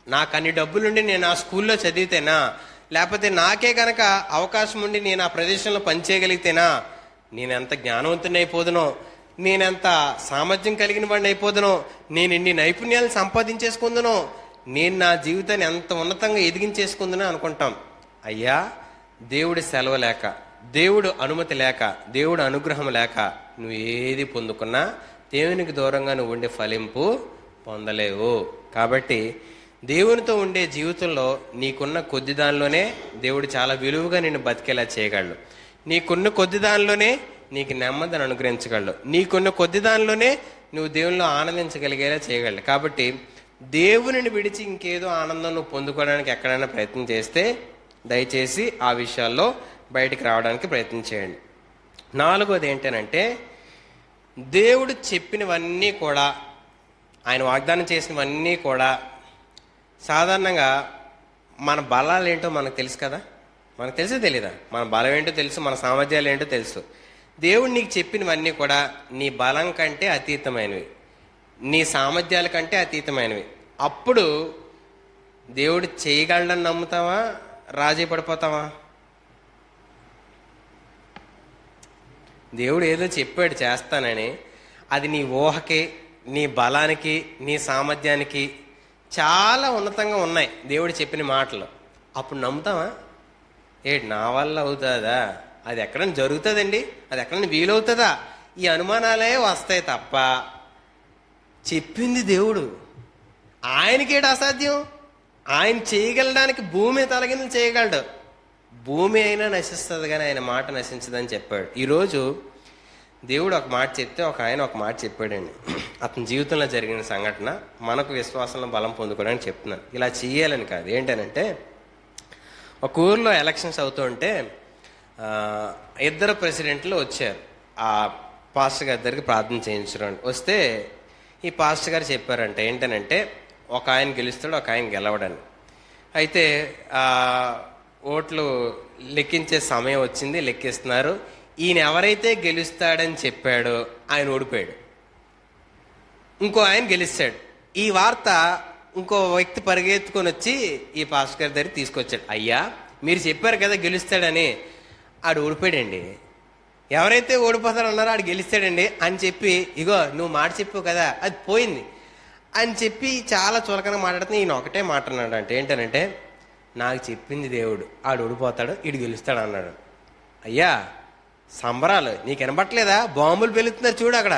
నాకు అన్ని డబ్బులుండి నేను ఆ స్కూల్లో చదివితేనా, లేకపోతే నాకే కనుక అవకాశం ఉండి నేను ఆ ప్రదేశంలో పనిచేయగలిగితేనా, నేనెంత జ్ఞానవంతుని అయిపోదునో, నేనెంత సామర్థ్యం కలిగిన వాడిని అయిపోదునో, నేను ఎన్ని నైపుణ్యాలు సంపాదించేసుకుందునో, నేను నా జీవితాన్ని ఎంత ఉన్నతంగా ఎదిగించేసుకుందునో అనుకుంటాం. అయ్యా, దేవుడి సెలవు లేక, దేవుడు అనుమతి లేక, దేవుడు అనుగ్రహం లేక నువ్వు ఏది పొందుకున్నా దేవునికి దూరంగా నువ్వు ఉండే ఫలింపు పొందలేవు. కాబట్టి దేవునితో ఉండే జీవితంలో నీకున్న కొద్ది దానిలోనే దేవుడు చాలా విలువగా నిన్ను బతికేలా చేయగలడు. నీకున్న కొద్ది దానిలోనే నీకు నెమ్మదిని అనుగ్రహించగలడు. నీకున్న కొద్ది దానిలోనే నువ్వు దేవునిలో ఆనందించగలిగేలా చేయగలడు. కాబట్టి దేవునిని విడిచి ఇంకేదో ఆనందం నువ్వు పొందుకోవడానికి ఎక్కడైనా ప్రయత్నం చేస్తే దయచేసి ఆ విషయాల్లో బయటికి రావడానికి ప్రయత్నం చేయండి. 4వది ఏంటనంటే, దేవుడు చెప్పినవన్నీ కూడా, ఆయన వాగ్దానం చేసినవన్నీ కూడా సాధారణంగా మన బలాలు ఏంటో మనకు తెలుసు కదా. మనకు తెలుసో తెలీదా? మన బలం ఏంటో తెలుసు, మన సామర్థ్యాలు ఏంటో తెలుసు. దేవుడు నీకు చెప్పినవన్నీ కూడా నీ బలం కంటే అతీతమైనవి, నీ సామర్థ్యాల కంటే అతీతమైనవి. అప్పుడు దేవుడు చేయగలడని నమ్ముతావా, రాజీ పడిపోతావా? దేవుడు ఏదో చెప్పాడు చేస్తానని, అది నీ ఊహకి, నీ బలానికి, నీ సామర్థ్యానికి చాలా ఉన్నతంగా ఉన్నాయి దేవుడు చెప్పిన మాటలు. అప్పుడు నమ్ముతావా? నా వల్ల అవుతుందా, అది ఎక్కడైనా జరుగుతుందండి, అది ఎక్కడైనా వీలవుతుందా, ఈ అనుమానాలే వస్తాయి తప్ప చెప్పింది దేవుడు. ఆయనకేటి అసాధ్యం? ఆయన చేయగలడానికి భూమి తలకిందులు చేయగలడు. భూమి అయినా నశిస్తుంది కానీ ఆయన మాట నశించదని చెప్పాడు. ఈరోజు దేవుడు ఒక మాట చెప్తే ఆయన ఒక మాట చెప్పాడండి. అతని జీవితంలో జరిగిన సంఘటన మనకు విశ్వాసంలో బలం పొందుకోవడానికి చెప్తున్నాను. ఇలా చెయ్యాలని కాదు. ఏంటనంటే, ఒక ఊర్లో ఎలక్షన్స్ అవుతుంటే 2 ప్రెసిడెంట్లు వచ్చారు ఆ పాస్టర్ గారి దగ్గరికి ప్రార్థన చేయించడం. వస్తే ఈ పాస్టర్ గారు చెప్పారంట ఏంటనంటే, ఒక ఆయన గెలుస్తాడు, ఒక ఆయన గెలవడని. అయితే ఓట్లు లెక్కించే సమయం వచ్చింది, లెక్కిస్తున్నారు. ఈయన ఎవరైతే గెలుస్తాడని చెప్పాడో ఆయన ఓడిపోయాడు, ఇంకో ఆయన గెలుస్తాడు. ఈ వార్త ఇంకో వ్యక్తి పరిగెత్తుకొని వచ్చి ఈ పాస్టర్ గారి దగ్గర తీసుకొచ్చాడు. అయ్యా, మీరు చెప్పారు కదా గెలుస్తాడని, ఆడు ఓడిపోయాడండి. ఎవరైతే ఓడిపోతాడన్నారో ఆడు గెలుస్తాడండి అని చెప్పి, ఇగో నువ్వు మాట చెప్పావు కదా అది పోయింది అని చెప్పి చాలా చులకన మాట్లాడుతున్నా. ఈయన ఒకటే మాట్లాడినాడు అంటే ఏంటనంటే, నాకు చెప్పింది దేవుడు, ఆడు ఓడిపోతాడు, ఈడు గెలుస్తాడు అన్నాడు. అయ్యా, సంబరాలు నీకు వినబట్టలేదా? బాంబులు పెరుగుతున్నారు చూడు, అక్కడ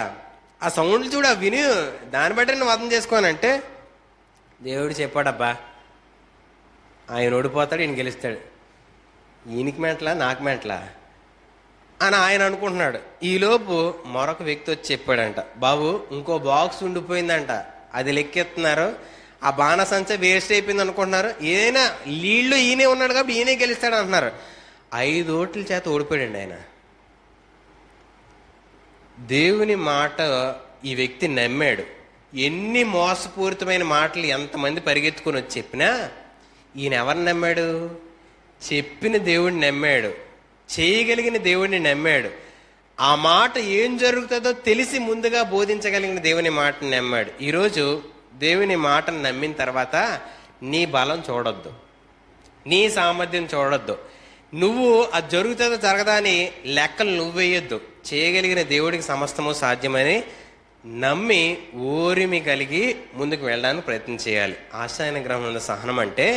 ఆ సౌండ్లు చూడు, విని దాన్ని బట్టి నేను వాదన చేసుకోనంటే, దేవుడు చెప్పాడబ్బా ఆయన ఓడిపోతాడు, ఈయన గెలుస్తాడు. ఈయనకి మెంటలా నాకు మెంటలా అని ఆయన అనుకుంటున్నాడు. ఈలోపు మరొక వ్యక్తి వచ్చి చెప్పాడంట, బాబు ఇంకో బాక్స్ ఉండిపోయిందంట, అది లెక్కెత్తున్నారు, ఆ బాణసంచ వేస్ట్ అయిపోయింది అనుకుంటున్నారు, ఏదైనా లీడ్లో ఈయనే ఉన్నాడు కాబట్టి ఈయనే గెలుస్తాడు అంటున్నారు. 5 ఓట్ల చేత ఓడిపోయాడండి ఆయన. దేవుని మాట ఈ వ్యక్తి నమ్మాడు. ఎన్ని మోసపూరితమైన మాటలు ఎంతమంది పరిగెత్తుకొని వచ్చి చెప్పినా ఈయన ఎవరిని నమ్మాడు? చెప్పిన దేవుడిని నమ్మాడు, చేయగలిగిన దేవుడిని నమ్మాడు. ఆ మాట ఏం జరుగుతుందో తెలిసి ముందుగా బోధించగలిగిన దేవుని మాటను నమ్మాడు. ఈరోజు దేవుని మాటను నమ్మిన తర్వాత నీ బలం చూడొద్దు, నీ సామర్థ్యం చూడొద్దు, నువ్వు అది జరుగుతుందో జరగదా అని లెక్కలు నువ్వు వేయొద్దు. చేయగలిగిన దేవుడికి సమస్తము సాధ్యమని నమ్మి ఓరిమి కలిగి ముందుకు వెళ్ళడానికి ప్రయత్నం చేయాలి. ఆశాయన గ్రహంలో సహనం అంటే,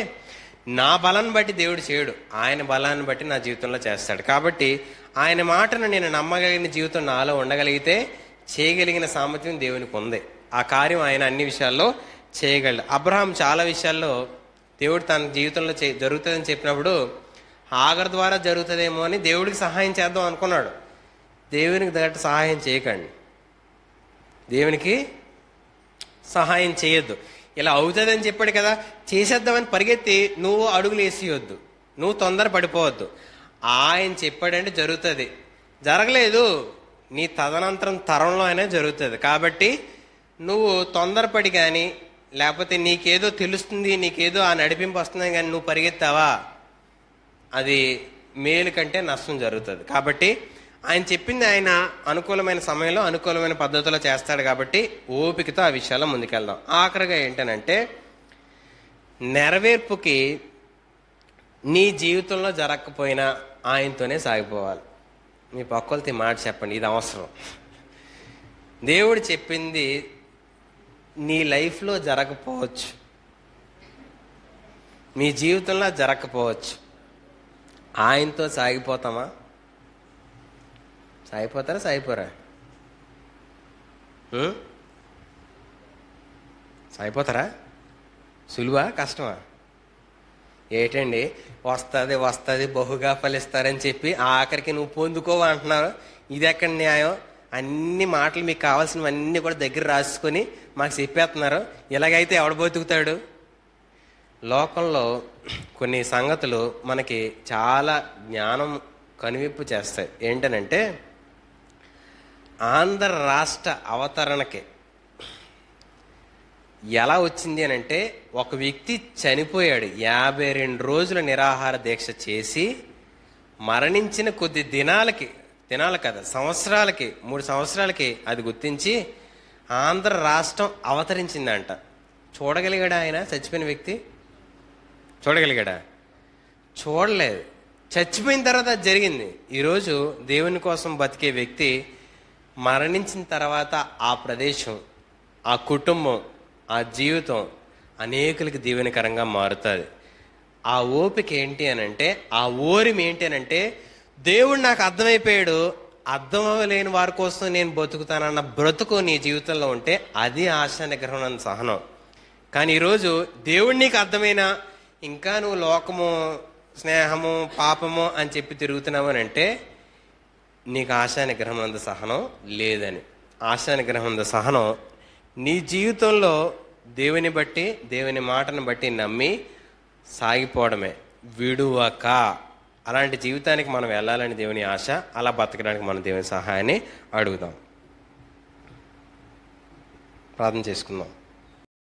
నా బలాన్ని బట్టి దేవుడు చేయడు, ఆయన బలాన్ని బట్టి నా జీవితంలో చేస్తాడు. కాబట్టి ఆయన మాటను నేను నమ్మగలిగిన జీవితం నాలో ఉండగలిగితే చేయగలిగిన సామర్థ్యం దేవునికి ఉంది. ఆ కార్యం ఆయన అన్ని విషయాల్లో చేయగలడు. అబ్రహాం చాలా విషయాల్లో దేవుడు తన జీవితంలో జరుగుతుందని చెప్పినప్పుడు హాగర్ ద్వారా జరుగుతుందేమో అని దేవుడికి సహాయం చేద్దాం అనుకున్నాడు. దేవునికి తగ్గట్టు సహాయం చేయకండి, దేవునికి సహాయం చేయొద్దు. ఇలా అవుతుందని చెప్పాడు కదా, చేసేద్దామని పరిగెత్తి నువ్వు అడుగులు వేసేయొద్దు, నువ్వు తొందర పడిపోవద్దు. ఆయన చెప్పాడంటే జరుగుతుంది, జరగలేదు నీ తదనంతరం తరంలో అయినా జరుగుతుంది. కాబట్టి నువ్వు తొందరపడి కానీ, లేకపోతే నీకేదో తెలుస్తుంది, నీకేదో ఆ నడిపింపు వస్తుందని కానీ నువ్వు పరిగెత్తావా, అది మేలు కంటే నష్టం జరుగుతుంది. కాబట్టి ఆయన చెప్పింది ఆయన అనుకూలమైన సమయంలో అనుకూలమైన పద్ధతిలో చేస్తాడు. కాబట్టి ఓపికతో ఆ విషయాల్లో ముందుకెళ్దాం. ఆఖరిగా ఏంటనంటే, నెరవేర్పుకి నీ జీవితంలో జరగకపోయినా ఆయనతోనే సాగిపోవాలి. మీ పక్కలతో మాట చెప్పండి, ఇది అవసరం. దేవుడు చెప్పింది నీ లైఫ్లో జరగకపోవచ్చు, మీ జీవితంలో జరగకపోవచ్చు, ఆయనతో సాగిపోతామా? సాగిపోతారా సాగిపోరా? సాగిపోతారా? సులువా కష్టమా? ఏటండి, వస్తుంది బహుగా ఫలిస్తారని చెప్పి ఆఖరికి నువ్వు పొందుకోవా అంటున్నారు. ఇది ఎక్కడ న్యాయం? అన్ని మాటలు మీకు కావాల్సినవన్నీ కూడా దగ్గర రాసుకొని మాకు చెప్పేస్తున్నారు. ఇలాగైతే ఎవడు బతుకుతాడు? లోకంలో కొన్ని సంగతులు మనకి చాలా జ్ఞానం కనువిప్పు చేస్తాయి. ఏంటనంటే, ఆంధ్ర రాష్ట్ర అవతరణకి ఎలా వచ్చింది అని అంటే, ఒక వ్యక్తి చనిపోయాడు. 52 రోజుల నిరాహార దీక్ష చేసి మరణించిన కొద్ది దినాలు కదా, సంవత్సరాలకి, 3 సంవత్సరాలకి అది గుర్తించి ఆంధ్ర రాష్ట్రం అవతరించిందంట. చూడగలిగాడా ఆయన? చచ్చిపోయిన వ్యక్తి చూడగలిగాడా? చూడలేదు. చచ్చిపోయిన తర్వాత అది జరిగింది. ఈరోజు దేవుని కోసం బతికే వ్యక్తి మరణించిన తర్వాత ఆ ప్రదేశం, ఆ కుటుంబం, ఆ జీవితం అనేకులకి దీవెనకరంగా మారుతుంది. ఆ ఓపిక ఏంటి అనంటే, ఆ ఓరిమి ఏంటి అనంటే, దేవుడు నాకు అర్థమైపోయాడు, అర్థం అవ్వలేని వారి కోసం నేను బతుకుతానన్న బ్రతుకు నీ జీవితంలో ఉంటే అది ఆశా నిగ్రహం అన్న సహనం. కానీ ఈరోజు దేవుడు నీకు అర్థమైనా ఇంకా నువ్వు లోకము, స్నేహము, పాపము అని చెప్పి తిరుగుతున్నావు అని అంటే నీకు ఆశా నిగ్రహం అంత సహనం లేదని. ఆశా నిగ్రహం అంత సహనం నీ జీవితంలో దేవుని బట్టి, దేవుని మాటను బట్టి నమ్మి సాగిపోవడమే, విడువక. అలాంటి జీవితానికి మనం వెళ్ళాలని దేవుని ఆశ. అలా బతకడానికి మనం దేవుని సహాయాన్ని అడుగుదాం. ప్రార్థన చేసుకుందాం.